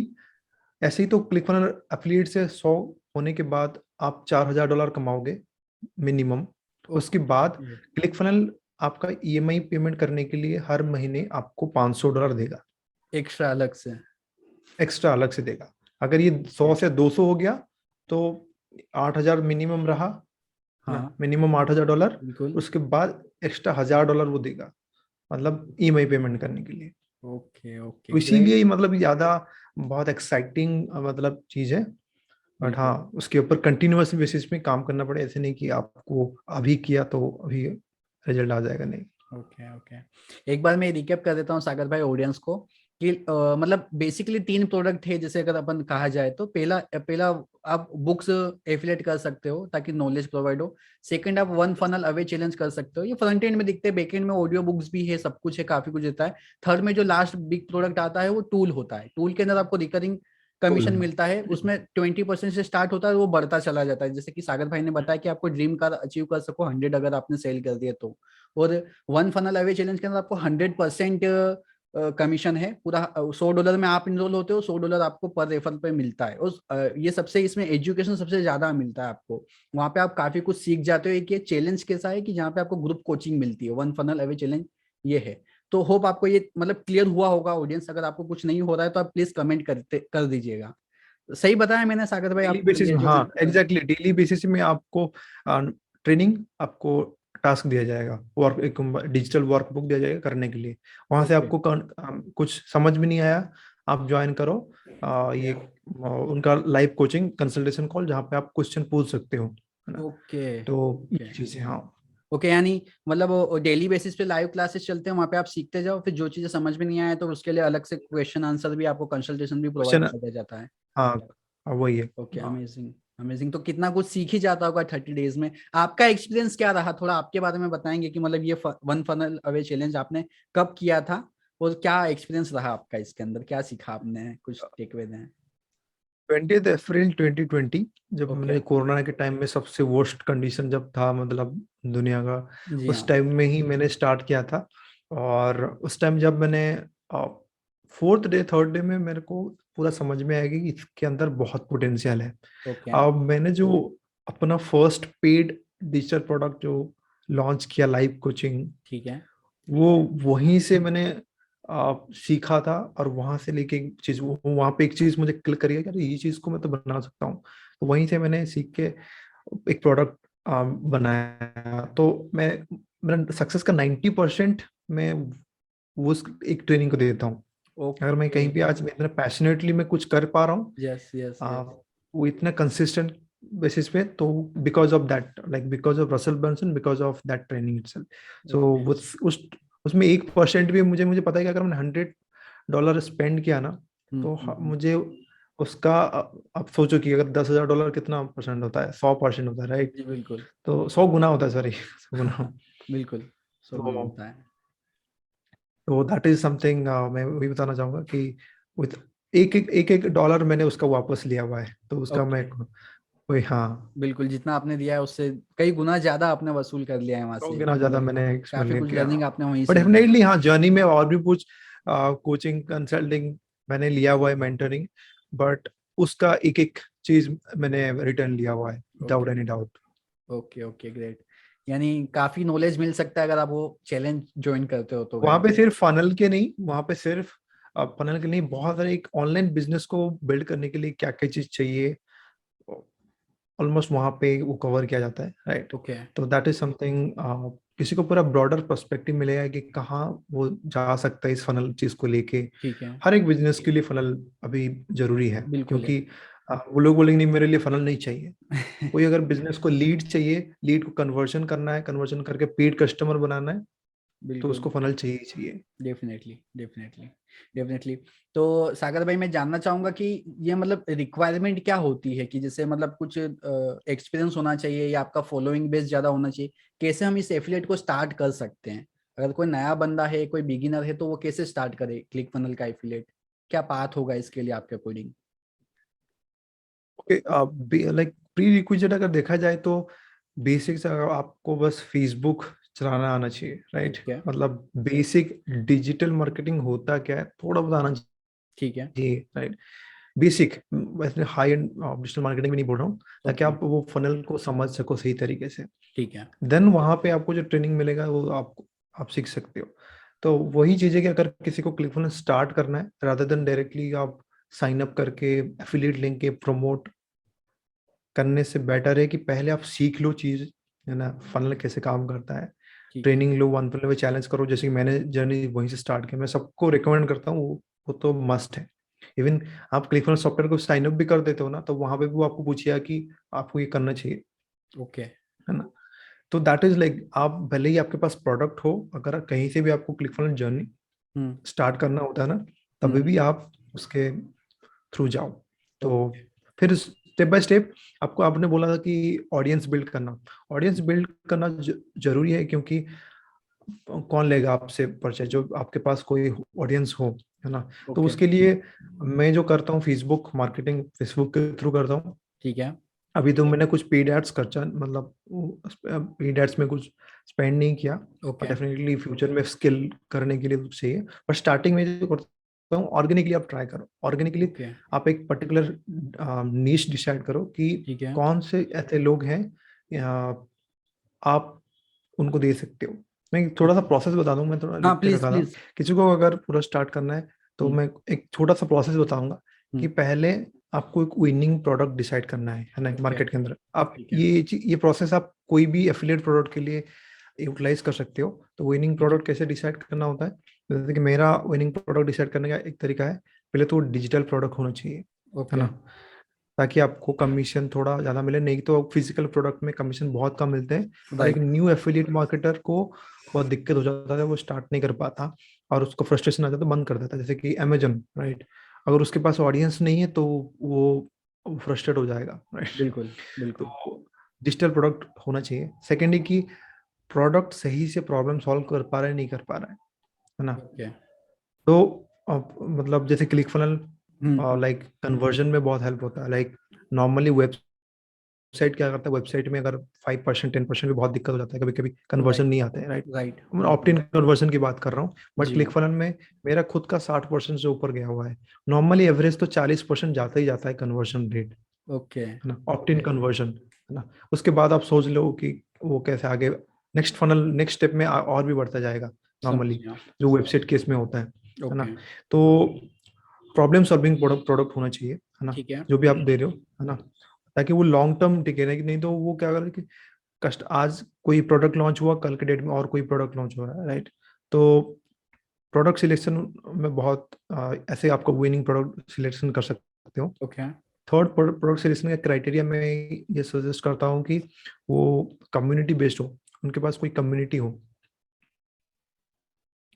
ऐसे ही तो क्लिकफनल एफिलिएट से 100 होने के बाद आप $4000 कमाओगे मिनिमम। उसके बाद ओके। क्लिकफनल आपका ईएमआई पेमेंट करने के लिए हर महीने आपको $500 देगा, एक्स्ट्रा अलग से? एक्स्ट्रा अलग से देगा। अगर ये ओके। 100 से 200 हो गया तो 8000 मिनिमम रहा, है ना, हाँ, मिनिमम $8000। बिल्कुल। उसके बाद एक्स्ट्रा $1000 वो देगा, मतलब ईएमआई पेमेंट करने के लिए। ओके। ओके, तो ग्रेट। इसीलिए ये मतलब ज्यादा बहुत एक्साइटिंग मतलब चीज है। बट हाँ, बिल्कुल। उसके ऊपर कंटिन्यूअस बेसिस में काम करना पड़े, ऐसे नहीं कि आपको अभी किया तो अभी रिजल्ट आ जाएगा, नहीं। ओके। ओके। एक बार मैं रिकैप कर देता हूँ सागर भाई ऑडियंस को कि मतलब बेसिकली तीन प्रोडक्ट थे, जैसे अगर अपन कहा जाए तो पहला पहला आप बुक्स एफिलेट कर सकते हो ताकि नॉलेज प्रोवाइड हो। सेकंड, आप वन फनल अवे चैलेंज कर सकते हो, ये फ्रंट एंड में दिखते हैं, बैक एंड में ऑडियो बुक्स भी है, सब कुछ है, काफी कुछ देता है। थर्ड में जो लास्ट बिग प्रोडक्ट आता है वो टूल होता है, टूल के अंदर आपको रिकरिंग टूल कमीशन है। मिलता है, उसमें 20% से स्टार्ट होता है, वो बढ़ता चला जाता है। जैसे कि सागर भाई ने बताया कि आपको ड्रीम कार अचीव कर सको 100 अगर आपने सेल कर दिया तो। और वन फनल अवे चैलेंज के अंदर आपको 100% कमीशन है पूरा। $100 में आप इनरोल होते हो, $100 आपको पर रेफर पे मिलता है। और ये सबसे इसमें एजुकेशन सबसे ज्यादा मिलता है आपको। वहां पे आप काफी कुछ सीख जाते हो। एक ये चैलेंज कैसा है कि जहाँ पे आपको ग्रुप कोचिंग मिलती है, वन फनल अवे चैलेंज ये है। तो होप आपको ये मतलब क्लियर हुआ होगा ऑडियंस। अगर आपको कुछ नहीं हो रहा है तो आप प्लीज कमेंट करते कर दीजिएगा। सही बताया मैंने सागर भाई डेली आपको बेसिस ये में, जो हाँ भी? एग्जैक्टली, डेली बेसिस में आपको ट्रेनिंग, आपको टास्क दिया जाएगा, वर्क, एक डिजिटल वर्कबुक दिया जाएगा करने के लिए। वहां से ओके। आपको कुछ समझ में नहीं आया, आप ज्वाइन करो ये उनका लाइव कोचिंग कंसल्टेशन कॉल, जहाँ पे आप क्वेश्चन पूछ सकते हो, है ना। ओके। तो ओके। ये चीजें, हाँ। ओके, यानी मतलब डेली बेसिस पे लाइव क्लासेस चलते हैं, वहाँ पे आप सीखते जाओ, फिर जो चीजें समझ में नहीं आए तो उसके लिए अलग से क्वेश्चन आंसर भी आपको कंसल्टेशन भी प्रोवाइड क्वेश्चन, कर दिया जाता है। हाँ, वही है। ओके, हाँ, अमेजिंग। अमेजिंग, तो कितना कुछ सीख ही जाता होगा 30 डेज में। आपका एक्सपीरियंस क्या रहा, थोड़ा आपके बारे में बताएंगे कि मतलब ये वन फनल अवे चैलेंज आपने कब किया था और क्या एक्सपीरियंस रहा आपका इसके अंदर, क्या सीखा आपने, कुछ टेकअवे दें? 20 अप्रैल 2020, जब ओके। मैंने कोरोना के टाइम में सबसे वर्स्ट कंडीशन जब था, मतलब दुनिया का, जी उस हाँ। टाइम में ही मैंने स्टार्ट किया था। और उस टाइम जब मैंने फोर्थ डे थर्ड डे में मेरे को पूरा समझ में आएगा कि इसके अंदर बहुत पोटेंशियल है। ओके। अब मैंने जो अपना फर्स्ट पेड डिजिटल प्रोडक्ट जो लॉन्च किया, लाइव कोचिंग, ठीक है। वो वहीं से मैंने सीखा था। और वहां से लेके एक चीज, वो वहां पे एक चीज मुझे क्लिक करी है कि अरे ये चीज को मैं तो बना सकता हूँ। तो वहीं से मैंने सीख के एक प्रोडक्ट बनाया। तो मैं, मेरा सक्सेस का 90% मैं वो उस एक ट्रेनिंग को देता हूँ। अगर मैं ओके। कहीं भी आज मैं इतना पैशनेटली मैं कुछ कर पा रहा हूँ, यस यस आ, यस। वो इतना कंसिस्टेंट बेसिस पे, तो because of that, like because of Russell Brunson, because of that training itself. So okay. उस उसमें 1% भी मुझे पता है कि अगर मैंने $100 स्पेंड किया ना, तो मुझे उसका आप सोचो कि अगर $10,000 कितना परसेंट होता है, 100% होता है, राइट? जी बिल्कुल। तो 100 गुना होता है, सॉरी, 100 गुना। बिल्कुल। सौ गुना तो होता है। तो दैट इज समथिंग, मैं वही बताना चाहूंगा कि विथ एक एक डॉलर मैंने उसका वापस लिया हुआ है, तो उसका मैं ओके। वही, हाँ, बिल्कुल, जितना आपने दिया है उससे कई गुना ज्यादा आपने वसूल कर लिया है वहां 100 से। गुना ज्यादा मैंने काफी एक्सपेंड कुछ किया। लर्निंग आपने वहीं बट से लिया है। डेफिनेटली हाँ, जर्नी में और भी कुछ कोचिंग कंसल्टिंग मैंने लिया हुआ है, मेंटरिंग, बट उसका एक एक चीज मैंने रिटर्न लिया हुआ है, without okay any doubt. Okay okay great. यानी काफी नॉलेज मिल सकता है अगर आप वो चैलेंज ज्वाइन करते हो तो वहां गाइस। पे सिर्फ फनल के नहीं, वहां पे सिर्फ फनल के नहीं, बहुत सारे एक ऑनलाइन बिजनेस को बिल्ड करने के लिए क्या क्या चीज चाहिए, ऑलमोस्ट वहां पे वो कवर किया जाता है, राइट? ओके। तो दैट इज समथिंग, किसी को पूरा ब्रॉडर पर्सपेक्टिव मिलेगा कि कहाँ वो जा सकता है इस फनल चीज को लेके। ठीक है। हर एक बिजनेस के लिए फनल अभी जरूरी है, बिल्कुल है। क्योंकि वो लोग बोलेंगे नहीं, मेरे लिए फनल नहीं चाहिए। कोई अगर बिजनेस को लीड चाहिए, लीड को कन्वर्जन करना है, कन्वर्जन करके पेड कस्टमर बनाना है, तो बिल्कुल। उसको फनल चाहिए ही चाहिए। Definitely definitely definitely. तो सागर भाई मैं जानना चाहूंगा कि ये मतलब रिक्वायरमेंट क्या होती है कि जैसे मतलब कुछ एक्सपीरियंस होना चाहिए या आपका फॉलोइंग बेस ज्यादा होना चाहिए, कैसे हम इस एफिलिएट को स्टार्ट कर सकते हैं? अगर कोई नया बंदा है, कोई बिगिनर है, तो वो कैसे स्टार्ट करे क्लिक फनल का एफिलिएट? क्या पाथ होगा इसके लिए आपके according? Okay, like pre requisite अगर देखा जाए तो बेसिक्स, आपको बस फेसबुक चलाना आना चाहिए, राइट? ठीक है। मतलब बेसिक डिजिटल मार्केटिंग होता क्या है थोड़ा बताना ठीक है। चाहिए, राइट? बेसिक, वैसे हाई एंड डिजिटल मार्केटिंग भी नहीं बोल रहा हूँ, ताकि ओके। आप वो फनल को समझ सको सही तरीके से। ठीक है। देन वहां पे आपको जो ट्रेनिंग मिलेगा वो आप सीख सकते हो। तो वही चीज है कि अगर किसी को क्लिकफुल स्टार्ट करना है, रादर देन डायरेक्टली आप साइन अप करके एफिलिएट लिंक के प्रमोट करने से बेटर है कि पहले आप सीख लो चीज, है ना, फनल कैसे काम करता है। ठीक है। ट्रेनिंग लो, वन पर चैलेंज करो, जैसे कि मैंने जर्नी वहीं से स्टार्ट किया। मैं सबको रिकमेंड करता हूँ, वो तो मस्ट है। इवन आप क्लिकफुल सॉफ्टवेयर को साइन अप भी कर देते हो ना, तो वहां पे भी वो आपको पूछिएगा कि आपको ये करना चाहिए, ओके। है ना। तो दैट इज लाइक, आप भले ही आपके पास प्रोडक्ट हो, अगर कहीं से भी आपको क्लिकफुल जर्नी हम्म। स्टार्ट करना होता है ना, तभी हम्म। भी आप उसके थ्रू जाओ। तो ओके। फिर स्टेप बाय स्टेप, आपको, आपने बोला था कि ऑडियंस बिल्ड करना, ऑडियंस बिल्ड करना जरूरी है, क्योंकि कौन लेगा आपसे परिचय, जो आपके पास कोई ऑडियंस हो, है ना। तो ओके। उसके लिए मैं जो करता हूँ, फेसबुक मार्केटिंग फेसबुक के थ्रू करता हूँ। ठीक है। अभी तो मैंने कुछ पेड एड्स खर्चा, मतलब पेड एड्स में कुछ स्पेंड नहीं किया, और ओके। डेफिनेटली फ्यूचर में स्किल करने के लिए कुछ चाहिए। पर स्टार्टिंग में जो करता हूँ, ऑर्गेनिकली आप ट्राई करो। Organically okay. आप एक पर्टिकुलर नीश डिसाइड करो कि ठीक है। कौन से ऐसे लोग हैं, आप उनको दे सकते हो। मैं थोड़ा सा ओके। प्रोसेस बता दूं, मैं थोड़ा हाँ लिख के प्लीज रखा था। प्लीज। किसी को अगर पूरा स्टार्ट करना है, तो हम्म। मैं एक छोटा सा प्रोसेस बताऊंगा कि हम्म। पहले आपको एक विनिंग प्रोडक्ट डिसाइड करना है ना, ओके। मार्केट के अंदर। आप ठीक है। ये प्रोसेस आप कोई भी एफिलिएट प्रोडक्ट के लिए यूटिलाइज कर सकते हो। तो विनिंग ठीक है। प्रोडक्ट कैसे डिसाइड करना होता है, जैसे कि मेरा विनिंग प्रोडक्ट डिसाइड करने का एक तरीका है, पहले तो डिजिटल प्रोडक्ट होना चाहिए, है ओके। ना, ताकि आपको कमीशन थोड़ा ज्यादा मिले। नहीं तो फिजिकल प्रोडक्ट में कमीशन बहुत कम मिलते हैं, और एक राइट। न्यू एफिलिएट मार्केटर को बहुत दिक्कत हो जाता है, वो स्टार्ट नहीं कर पाता, और उसको फ्रस्ट्रेशन आ जाता है, बंद कर देता है, जैसे कि अमेजन, राइट? अगर उसके पास ऑडियंस नहीं है तो वो फ्रस्ट्रेट हो जाएगा, राइट? बिल्कुल बिल्कुल। तो डिजिटल प्रोडक्ट होना चाहिए। सेकेंड है कि प्रोडक्ट सही से प्रॉब्लम सॉल्व कर पा रहा है नहीं कर पा रहा है ना। ओके। तो मतलब जैसे क्लिक फनल लाइक कन्वर्जन में बहुत हेल्प होता है। लाइक नॉर्मली वेबसाइट क्या करता है, वेबसाइट में अगर 5% 10% भी बहुत दिक्कत हो जाता है, कभी कभी कन्वर्जन नहीं आते हैं, राइट। राइट। मैं ऑप्ट इन कन्वर्जन की बात कर रहा हूँ, बट जी क्लिक हाँ। फलन में मेरा खुद का 60% से ऊपर गया हुआ है। नॉर्मली एवरेज तो 40% जाता ही जाता है कन्वर्जन रेट, ओके। है ना, ऑप्ट इन कन्वर्जन, है ना। उसके बाद आप सोच लो कि वो कैसे आगे नेक्स्ट फनल नेक्स्ट स्टेप में और भी बढ़ता जाएगा, समझ नॉर्मली गया। जो वेबसाइट केस में होता है ना। ओके। तो प्रॉब्लम सॉल्विंग प्रोडक्ट होना चाहिए, है ना, ठीक है। जो भी आप दे रहे हो, है ना, ताकि वो लॉन्ग टर्म टिके ना, कि नहीं तो वो क्या करे कि कस्ट आज कोई प्रोडक्ट लॉन्च हुआ, कल के डेट में और कोई प्रोडक्ट लॉन्च हो रहा है, राइट। तो प्रोडक्ट सिलेक्शन में बहुत ऐसे आपको विनिंग प्रोडक्ट सिलेक्शन कर सकते हो। ओके। थर्ड, प्रोडक्ट सिलेक्शन का क्राइटेरिया मैं ये सजेस्ट करता हूँ कि वो कम्युनिटी बेस्ड हो, उनके पास कोई कम्युनिटी हो,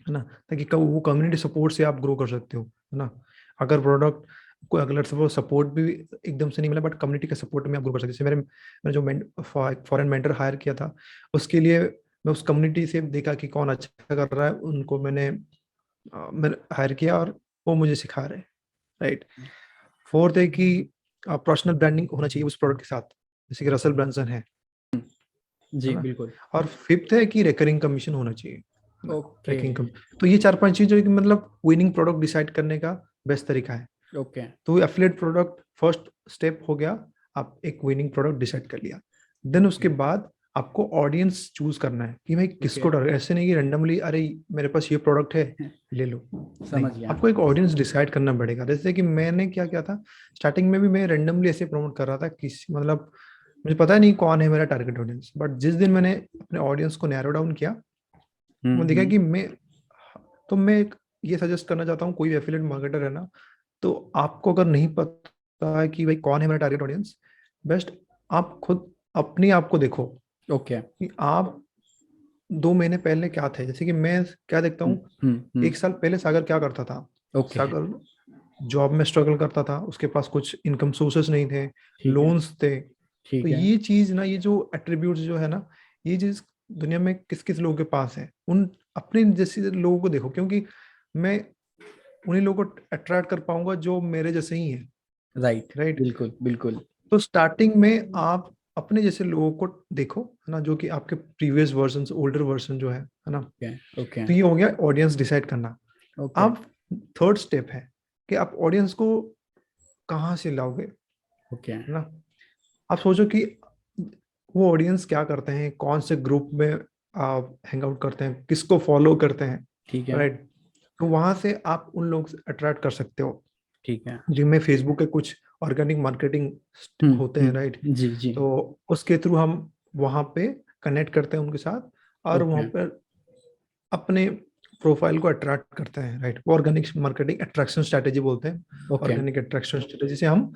है ना, ताकि वो कम्युनिटी सपोर्ट से आप ग्रो कर सकते हो, है ना। अगर प्रोडक्ट को अगर सपोर्ट भी एकदम से नहीं मिला, बट कम्युनिटी के सपोर्ट में आप ग्रो कर सकते हो। जैसे मैंने जो फॉरेन मेंटर हायर किया था, उसके लिए मैं उस कम्युनिटी से देखा कि कौन अच्छा कर रहा है, उनको मैंने हायर किया और वो मुझे सिखा रहे हैं, राइट। फोर्थ है कि पर्सनल ब्रांडिंग होना चाहिए उस प्रोडक्ट के साथ, जैसे कि रसल ब्रांसन है जी ना। बिल्कुल। और फिफ्थ है कि रिकरिंग कमीशन होना चाहिए, ओके। ट्रैकिंग कम। तो ये 4-5 चीज मतलब विनिंग प्रोडक्ट डिसाइड करने का बेस्ट तरीका है। ओके। तो एफिलिएट प्रोडक्ट फर्स्ट स्टेप हो गया, आप एक विनिंग प्रोडक्ट डिसाइड कर लिया। देन उसके बाद आपको ऑडियंस चूज करना है कि भाई किसको टारगेट, ऐसे नहीं कि रैंडमली अरे मेरे पास ये प्रोडक्ट है ले लो, नहीं, समझ गया। आपको एक ऑडियंस डिसाइड करना पड़ेगा। जैसे कि मैंने क्या किया था, स्टार्टिंग में भी मैं रैंडमली ऐसे प्रमोट कर रहा था, किसी मतलब मुझे पता नहीं कौन है मेरा टारगेट ऑडियंस, बट जिस दिन मैंने अपने ऑडियंस को नैरो डाउन किया, वो देखा कि मैं ये सजेस्ट करना चाहता हूँ, कोई भी एफिलिएट मार्केटर है ना, तो आपको अगर नहीं पता है कि भाई कौन है मेरा टारगेट ऑडियंस, बेस्ट आप खुद अपने आप को देखो ओके। कि आप 2 महीने पहले क्या थे। जैसे कि मैं क्या देखता हूँ, 1 साल पहले सागर क्या करता था। ओके। सागर जॉब में स्ट्रगल करता था, उसके पास कुछ इनकम सोर्सेस नहीं थे, ठीक है। लोन्स थे। तो ठीक है। ये चीज ना, ये जो एट्रीब्यूट्स जो है ना, ये चीज दुनिया में किस किस लोगों के पास है, उन अपने जैसे लोगों को देखो, क्योंकि मैं उन्हीं लोगों को अट्रैक्ट कर पाऊंगा जो मेरे जैसे ही है, राइट। राइट। बिल्कुल बिल्कुल। तो स्टार्टिंग में आप अपने जैसे लोगों को देखो, है ना, जो कि आपके प्रीवियस वर्जन, ओल्डर वर्जन जो है ना। ओके। ओके। तो ये हो गया ऑडियंस डिसाइड करना। ओके। अब थर्ड स्टेप है कि आप ऑडियंस को कहाँ से लाओगे, ओके। है ना। आप सोचो कि वो ऑडियंस क्या करते हैं, कौन से ग्रुप में आप हैंग आउट करते हैं, किसको फॉलो करते हैं, ठीक है। राइट। तो वहां से आप उन लोग से अट्रैक्ट कर सकते हो, ठीक है। जिनमें फेसबुक के कुछ ऑर्गेनिक मार्केटिंग होते हैं, राइट। जी जी। तो उसके थ्रू हम वहां पे कनेक्ट करते हैं उनके साथ, और वहां ओके। पर अपने प्रोफाइल को अट्रैक्ट करते हैं, राइट। वो ऑर्गेनिक मार्केटिंग अट्रैक्शन स्ट्रेटेजी बोलते हैं, ओके। ऑर्गेनिक अट्रैक्शन स्ट्रेटेजी से हम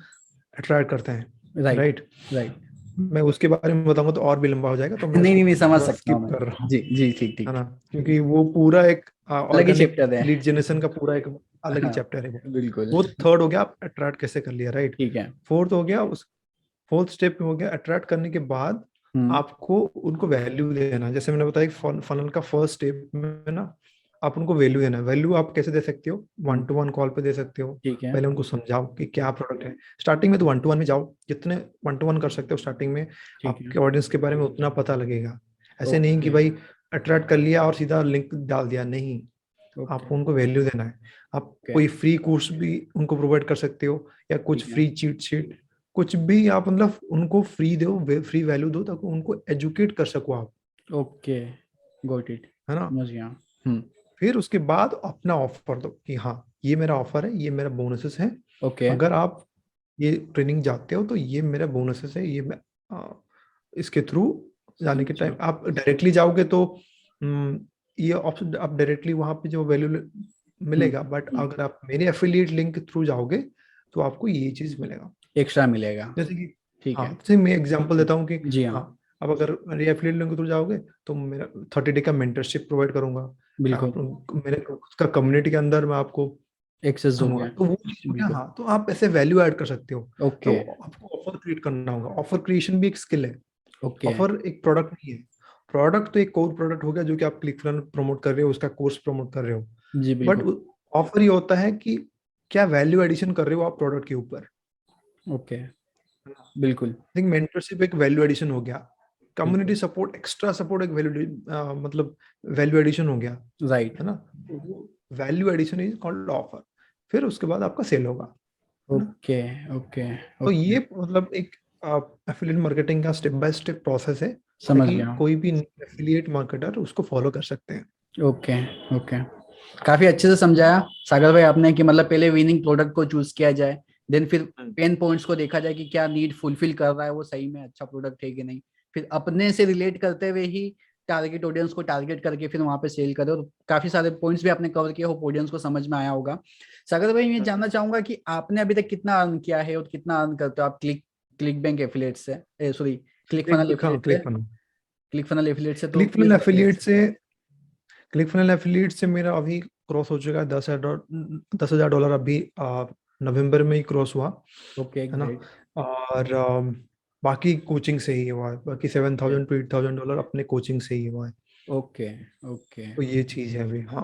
अट्रैक्ट करते हैं, राइट। राइट। राइट। मैं उसके बारे में बताऊंगा तो और भी लंबा हो जाएगा, तो मैं नहीं उसको नहीं, मैं समझ थोड़ा सकता हूँ स्किप मैं। कर रहा हूँ, जी जी, ठीक है ठीक। ना, क्योंकि वो पूरा एक अलग ही ऑर्गेनिक चैप्टर है। लीड जनरेशन का पूरा एक अलग ही हाँ। चैप्टर है बिल्कुल। वो थर्ड हो गया, आप अट्रैक्ट कैसे कर लिया, राइट। ठीक है। फोर्थ हो गया, उस फोर्थ स्टेप में हो गया अट्रैक्ट करने के बाद हम्म। आपको उनको वैल्यू देना। जैसे मैंने बताया फनल का फर्स्ट स्टेप में ना, आप उनको वैल्यू देना। वैल्यू आप कैसे दे सकते हो, हम्म, 1-to-1 कॉल पे दे सकते हो। ठीक है। पहले उनको समझाओ कि क्या प्रोडक्ट है। स्टार्टिंग में तो 1-to-1 में जाओ, जितने 1-to-1 कर सकते हो स्टार्टिंग में, ठीक है। आपके ऑडियंस के बारे में उतना पता लगेगा। ऐसे नहीं कि ओके। भाई अट्रैक्ट कर लिया और सीधा लिंक डाल दिया, नहीं। ओके। आपको उनको वैल्यू देना है। आप ओके। कोई फ्री कोर्स भी उनको प्रोवाइड कर सकते हो, या कुछ ठीक है। फ्री चीट शीट, कुछ भी आप मतलब उनको फ्री दो, फ्री वैल्यू दो, ताकि उनको एजुकेट कर सको आप, ओके। Got it. है ना। समझ गया। हम्म। फिर उसके बाद अपना ऑफर दो कि हाँ ये मेरा ऑफर है, ये मेरा बोनसेस है। ओके। अगर आप ये ट्रेनिंग जाते हो तो ये मेरा बोनसेस है, ये मैं इसके थ्रू जाने के समझा। टाइम आप डायरेक्टली जाओगे तो हम्म, ये ऑप्शन आप डायरेक्टली वहां पे जो वैल्यू मिलेगा, बट अगर आप मेरे एफिलिएट लिंक के थ्रू जाओगे तो आपको ये चीज मिलेगा। एक्स्ट्रा मिलेगा। जैसे कि ठीक हाँ, है। जैसे मैं एग्जांपल देता हूँ कि जी हाँ। हाँ, अब अगर मेरे एफिलिएट लिंक के थ्रू जाओगे तो मेरा 30 डे का मेंटरशिप प्रोवाइड करूंगा। बिल्कुल। आप मेरे उसका कम्युनिटी के अंदर मैं आपको एक्सेस दूंगा, दूंगा। तो वो चीज हो गया। बिल्कुल। हाँ, तो आप ऐसे वैल्यू ऐड कर सकते हो। तो ओके। आपको ऑफर क्रिएट करना होगा। ऑफर क्रिएशन भी एक स्किल है, ओके। ऑफर एक प्रोडक्ट नहीं है। प्रोडक्ट तो एक कोर प्रोडक्ट हो गया जो कि आप क्लिक प्रमोट कर रहे हो, उसका कोर्स प्रमोट कर रहे हो। जी बट बिल्कुल। ऑफर ये होता है कि क्या वैल्यू एडिशन कर रहे हो आप प्रोडक्ट के ऊपर। ओके, बिल्कुल आई थिंक मेंटरशिप एक वैल्यू एडिशन हो गया, कम्युनिटी बिल्कुल, सपोर्ट एक्स्ट्रा सपोर्ट एक वैल्यू मतलब वैल्यू एडिशन हो गया, राइट, है ना। Value addition is called offer, फिर उसके बाद आपका सेल होगा, है ना। ओके ओके तो ओके, ये मतलब एक एफिलिएट मार्केटिंग का स्टेप बाय स्टेप प्रोसेस है, समझ ताकि गया। कोई भी एफिलिएट मार्केटर उसको फॉलो कर सकते हैं। ओके ओके, काफी अच्छे से समझाया सागर भाई आपने कि मतलब पहले विनिंग प्रोडक्ट को चूज किया जाए, देन फिर हम्म। पेन पॉइंट्स को देखा जाए कि क्या नीड फुलफिल कर रहा है, वो सही में अच्छा प्रोडक्ट है कि नहीं, फिर अपने से रिलेट करते हुए ही टारगेट ऑडियंस को टारगेट करके फिर वहां पे सेल करो। और काफी सारे पॉइंट्स भी आपने कवर किए, होप ऑडियंस को समझ में आया होगा। सागर भाई मैं जानना चाहूंगा कि आपने अभी तक कितना अर्न किया है और कितना अर्न करते हो आप क्लिक बैंक एफिलिएट से, सॉरी क्लिक फनल हाँ, एफिलिएट से, click funnel. Click funnel affiliate से, तो क्लिक फनल प्लीज बताइए। एफिलिएट से क्लिक फनल एफिलिएट से मेरा अभी क्रॉस हो चुका है $10,000 अभी नवंबर में ही क्रॉस हुआ, ओके है ना। ग्रेट। और बाकी कोचिंग से ही हुआ है, बाकी $7,000 to $8,000 अपने कोचिंग से ही हुआ है। ओके ओके तो ये चीज है अभी, हाँ।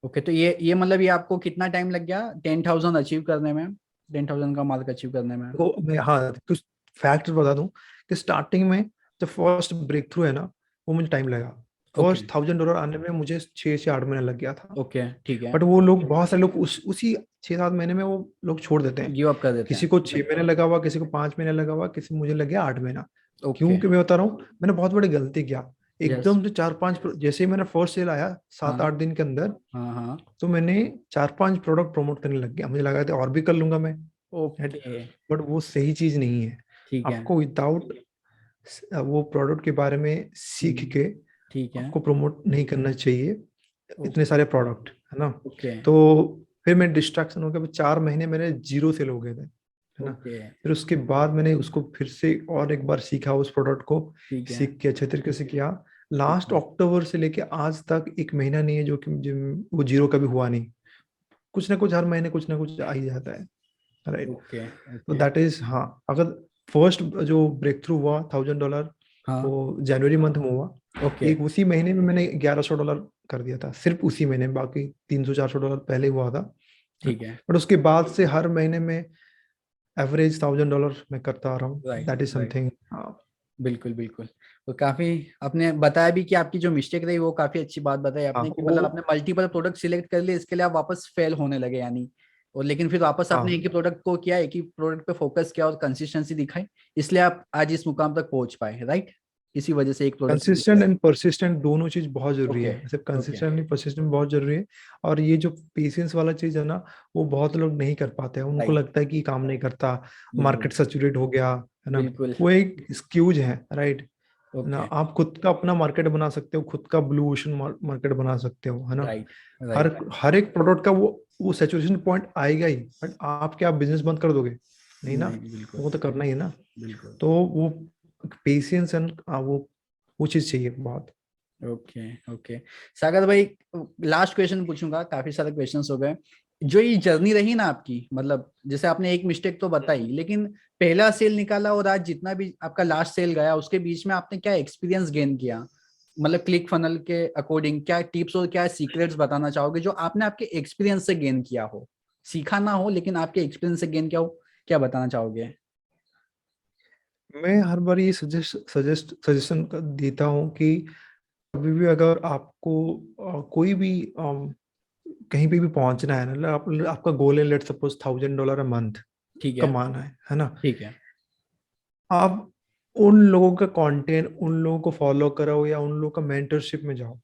ओके, तो ये मतलब ये आपको कितना टाइम लग गया 10,000 अचीव करने में, 10,000 का मार्क अचीव करने में? तो मैं, हाँ, कुछ फैक्ट बता दूं कि स्टार्टिंग में जब फर्स्ट ब्रेक थ्रू है ना, वो मुझे टाइम लगा। ओके फर्स्ट $1,000 आने में मुझे 6 से 8 महीने लग गया था। ओके ठीक है, बट वो लोग, बहुत सारे लोग उसी 6 7 महीने में वो लोग छोड़ देते हैं। गिव अप कर देते किसी हैं, को छह राइट। महीने लगा हुआ, किसी को 5 महीने लगा हुआ, किसी मुझे लग गया 8 महीना। ओके, क्योंकि मैं बता रहा हूँ, मैंने बहुत बड़ी गलती किया। यस, एकदम से 4 5, जैसे ही मैंने फर्स्ट सेल आया हाँ 7 8 दिन के अंदर, हाँ हाँ, तो मैंने 4 5 प्रोडक्ट प्रमोट करने लग गया। मुझे लगा था और भी कर लूंगा मैं, ओके बट वो सही चीज नहीं है। ठीक है, आपको विदाउट वो प्रोडक्ट के बारे में सीख हम्म, के ठीक है, आपको प्रमोट नहीं करना चाहिए इतने ओके सारे प्रोडक्ट, है ना। ओके तो फिर मैं डिस्ट्रैक्शन हो गया, 4 महीने मेरे जीरो सेल हो गए थे, है ना। ओके फिर उसके बाद मैंने उसको फिर से और एक बार सीखा, उस प्रोडक्ट को ठीक है, सीख के अच्छे तरीके से किया। ठीक लास्ट है, अक्टूबर से लेके आज तक एक महीना नहीं है वो जीरो कभी हुआ नहीं। कुछ ना कुछ हर महीने कुछ ना कुछ आ ही जाता है, राइट। ओके तो ओके, दैट इज, हाँ, अगर फर्स्ट जो ब्रेक थ्रू हुआ $1,000, हाँ वो जनवरी मंथ में हुआ। ओके एक उसी महीने में मैंने $1,100 कर दिया था, सिर्फ उसी महीने में। बाकी $300 400 पहले हुआ था। ठीक है, बट उसके बाद से हर महीने में एवरेज $1,000 मैं करता आ रहा हूँ। Right that is right, something. बिल्कुल बिल्कुल। तो काफी आपने बताया भी कि आपकी जो मिस्टेक रही वो काफी अच्छी बात बताई हाँ, आपने कि वो, मतलब आपने मल्टीपल प्रोडक्ट सिलेक्ट कर लिए, इसके लिए आप वापस फेल होने लगे यानी, और लेकिन फिर वापस आपने एक हाँ, ही प्रोडक्ट को किया, एक ही प्रोडक्ट पे फोकस किया और कंसिस्टेंसी दिखाई, इसलिए आप आज इस मुकाम तक पहुंच पाए, राइट। इसी वजह से एक प्रोडक्ट सिलेक्ट कंसिस्टेंट कर। एंड परसिस्टेंट दोनों चीज बहुत जरूरी ओके है। सिर्फ ओके, कंसिस्टेंट नहीं, परसिस्टेंट बहुत जरूरी है। और ये जो पेशेंस वाला चीज है ना, वो बहुत लोग नहीं कर पाते हैं। उनको राइट, लगता है कि ये काम नहीं करता, बिल्कुल मार्केट सैचुरेट हो गया, है ना। बिल्कुल, वो एक एक्सक्यूज है, राइट ना। ओके, आप खुद का अपना मार्केट बना सकते हो, खुद का ब्लू ओशन मार्केट बना सकते हो, है ना। राइट हर राइट, हर एक प्रोडक्ट का वो सैचुरेशन पॉइंट आएगा ही। बट आप क्या बिजनेस बंद कर दोगे? नहीं ना, नहीं बिल्कुल वो तो करना ही है ना। बिल्कुल, तो वो पेशेंस एंड वो चीज चाहिए बहुत। Okay okay. सागर भाई लास्ट क्वेश्चन पूछूंगा, काफी सारे क्वेश्चंस हो गए। जो ये जर्नी रही ना आपकी, मतलब जैसे आपने एक मिस्टेक तो बताई, लेकिन पहला सेल निकाला और आज जितना भी आपका लास्ट सेल गया, उसके बीच में आपने क्या एक्सपीरियंस गेन किया, मतलब क्लिक फनल के अकॉर्डिंग क्या टिप्स और क्या सीक्रेट्स बताना चाहोगे जो आपने आपके एक्सपीरियंस से गेन किया हो, सीखा ना हो लेकिन आपके एक्सपीरियंस से गेन किया हो, क्या बताना चाहोगे? मैं हर बार ये सजेशन देता हूँ कि कभी भी अगर आपको कोई भी कहीं पे भी पहुंचना है ना, मतलब आपका गोल है, लेट सपोज $1,000 a month ठीक है, कमाना है ना। ठीक है, आप उन लोगों का कंटेंट, उन लोगों को फॉलो करो या उन लोगों का मेंटरशिप में जाओ,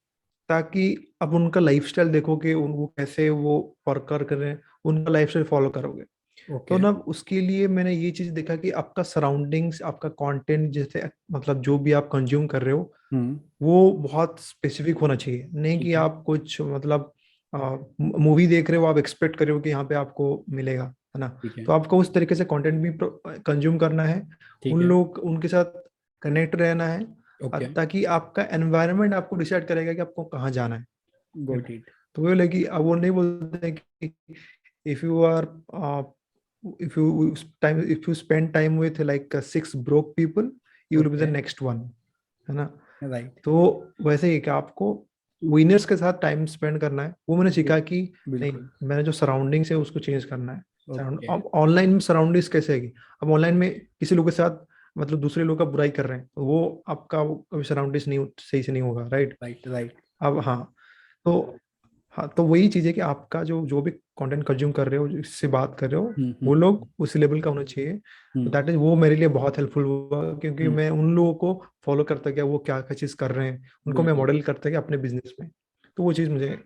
ताकि अब उनका लाइफस्टाइल देखो कि वो कैसे वो वर्क कर रहे हैं, उनका लाइफस्टाइल फॉलो करोगे। तो ओके, ना उसके लिए मैंने ये चीज देखा कि आपका सराउंडिंग्स, आपका कंटेंट, जैसे मतलब जो भी आप कंज्यूम कर रहे हो, हम्म, वो बहुत स्पेसिफिक होना चाहिए। नहीं कि ठीक है, आप कुछ मतलब मूवी देख रहे हो, आप एक्सपेक्ट कर रहे हो कि यहाँ पे आपको मिलेगा, है ना। ठीक है, तो आपको उस तरीके से कंटेंट भी कंज्यूम करना है, ठीक उन है, लोग उनके साथ कनेक्ट रहना है, ओके, ताकि आपका एनवायरनमेंट आपको डिसाइड करेगा कि आपको कहाँ जाना है गॉट ना। इट, तो वो लगी, अब वो नहीं बोलते हैं कि if you are if you spend time with like 6 broke people, you will be the okay, next one, है ना। राइट, तो वैसे ही कि आपको विनर्स के साथ टाइम स्पेंड करना है, वो मैंने सीखा कि नहीं, बिल्कुल। मैंने जो सराउंडिंग्स है उसको चेंज करना है। ओके। अब ऑनलाइन में सराउंडिंग्स कैसे है, अब ऑनलाइन में किसी लोग के साथ मतलब दूसरे लोग का बुराई कर रहे हैं, तो वो आपका कभी सराउंडिंग्स नहीं सही से नहीं होगा, राइट। Right right. अब हाँ, तो हाँ, तो वही चीज़ है कि आपका जो जो भी कंटेंट कंज्यूम कर रहे हो, जिससे बात कर रहे हो, वो हम्म। लोग उस लेवल का होना चाहिए। तो हम्म दैट इज, वो मेरे लिए बहुत हेल्पफुल हुआ, क्योंकि हम्म। मैं उन लोगों को फॉलो करता गया, वो क्या क्या चीज़ कर रहे हैं उनको मैं बिल्कुल मॉडल करता गया अपने बिजनेस में। तो वो चीज़ मुझे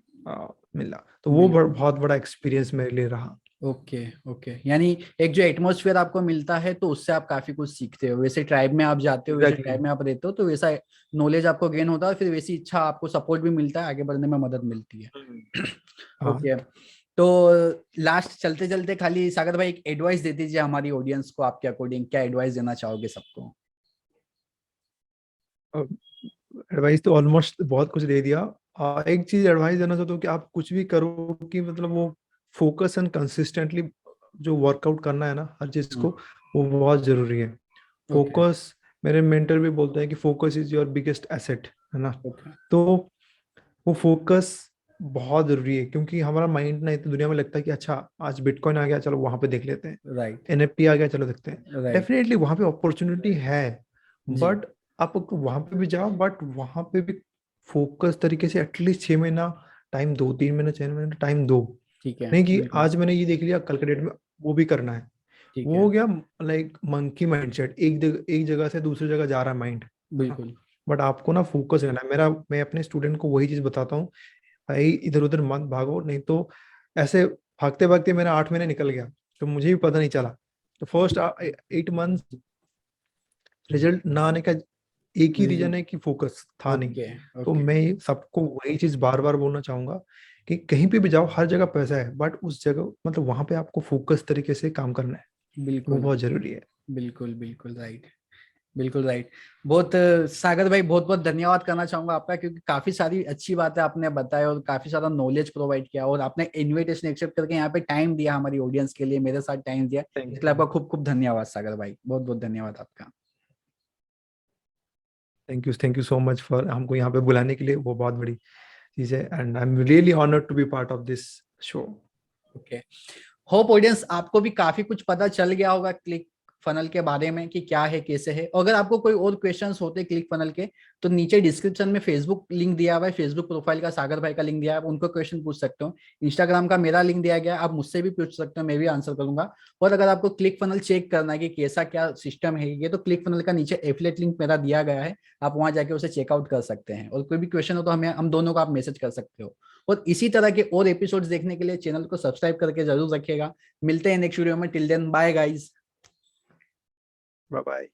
मिला, तो वो बिल्कुल। बहुत बड़ा एक्सपीरियंस मेरे लिए रहा। ओके ओके, यानी एक जो एटमॉस्फेयर आपको मिलता है तो उससे आप काफी कुछ सीखते हो, वैसे ट्राइब में आप जाते हो, वैसे एग्जैक्टली। ट्राइब में आप रहते हो तो वैसा नॉलेज आपको गेन होता है, फिर वैसी इच्छा आपको सपोर्ट भी मिलता है, आगे बढ़ने में मदद मिलती है। हाँ, ओके। तो लास्ट चलते चलते खाली सागर भाई एक एडवाइस दे दीजिए हमारी ऑडियंस को, आपके अकॉर्डिंग क्या एडवाइस देना चाहोगे सबको? एडवाइस तो ऑलमोस्ट बहुत कुछ दे दिया। एक चीज एडवाइस देना चाहता हूँ कि आप कुछ भी करो कि मतलब वो फोकस एंड कंसिस्टेंटली जो वर्कआउट करना है ना हर चीज को, वो बहुत जरूरी है। ओके फोकस, मेरे मेंटर भी बोलते हैं कि focus is your biggest asset, है ना। ओके। तो वो फोकस बहुत जरूरी है, क्योंकि हमारा माइंड ना इतनी दुनिया में लगता है कि अच्छा आज बिटकॉइन आ गया, चलो वहां पे देख लेते हैं, राइट एनएफटी आ गया, चलो देखते हैं। राइट। डेफिनेटली वहां पे अपॉर्चुनिटी है, जी। बट आप वहां पे भी जाओ, बट वहां पे भी फोकस तरीके से एटलीस्ट 6 महीना टाइम दो, 3 महीने 6 महीने टाइम दो। ठीक है नहीं कि बिल्कुल। आज मैंने ये देख लिया, कल के डेट में वो भी करना है। ठीक वो है हो गया लाइक मंकी माइंडसेट, एक जगह से दूसरी जगह जा रहा है माइंड। बिल्कुल। बट आपको ना फोकस रहना है। मैं अपने स्टूडेंट को वही चीज बताता हूँ, भाई इधर उधर मत भागो, नहीं तो ऐसे भागते भागते मेरा 8 महीने निकल गया, तो मुझे भी पता नहीं चला। तो फर्स्ट 8 मंथ रिजल्ट ना आने का एक ही रीजन रीजन। है कि फोकस था नहीं। ओके तो ओके। मैं सबको वही चीज बार बार बोलना चाहूंगा कि कहीं पे भी जाओ, हर जगह पैसा है, बट उस जगह मतलब वहां पे आपको फोकस तरीके से काम करना है, वो बिल्कुल बहुत जरूरी है। बिल्कुल बिल्कुल राइट। बिल्कुल राइट। बहुत सागर भाई बहुत बहुत धन्यवाद करना चाहूंगा आपका, क्योंकि काफी सारी अच्छी बातें आपने बताया और काफी सारा नॉलेज प्रोवाइड किया, और आपने इनविटेशन एक्सेप्ट करके यहाँ पे टाइम दिया हमारी ऑडियंस के लिए, मेरे साथ टाइम दिया, थैंक इसके लिए यू। आपका खूब खूब धन्यवाद सागर भाई, बहुत बहुत धन्यवाद आपका। Thank you so much for हमको यहाँ पे बुलाने के लिए, वो बहुत बड़ी चीज है, and I am really honoured to be part of this show. Okay. Hope audience आपको भी काफी कुछ पता चल गया होगा क्लिक फनल के बारे में कि क्या है कैसे है। अगर आपको कोई और क्वेश्चंस होते क्लिक फनल के तो नीचे डिस्क्रिप्शन में फेसबुक लिंक दिया हुआ है, फेसबुक प्रोफाइल का सागर भाई का लिंक दिया है, आप उनको क्वेश्चन पूछ सकते हो। इंस्टाग्राम का मेरा लिंक दिया गया है, आप मुझसे भी पूछ सकते हो, मैं भी आंसर करूंगा। और अगर आपको क्लिक फनल चेक करना है कि कैसा क्या सिस्टम है ये, तो क्लिक फनल का नीचे एफिलिएट लिंक मेरा दिया गया है, आप वहां जाके उसे चेकआउट कर सकते हैं, और कोई भी क्वेश्चन हो तो हमें हम दोनों को आप मैसेज कर सकते हो। और इसी तरह के और एपिसोड्स देखने के लिए चैनल को सब्सक्राइब करके जरूर रखिएगा। मिलते हैं नेक्स्ट वीडियो में, till then bye guys. Bye bye.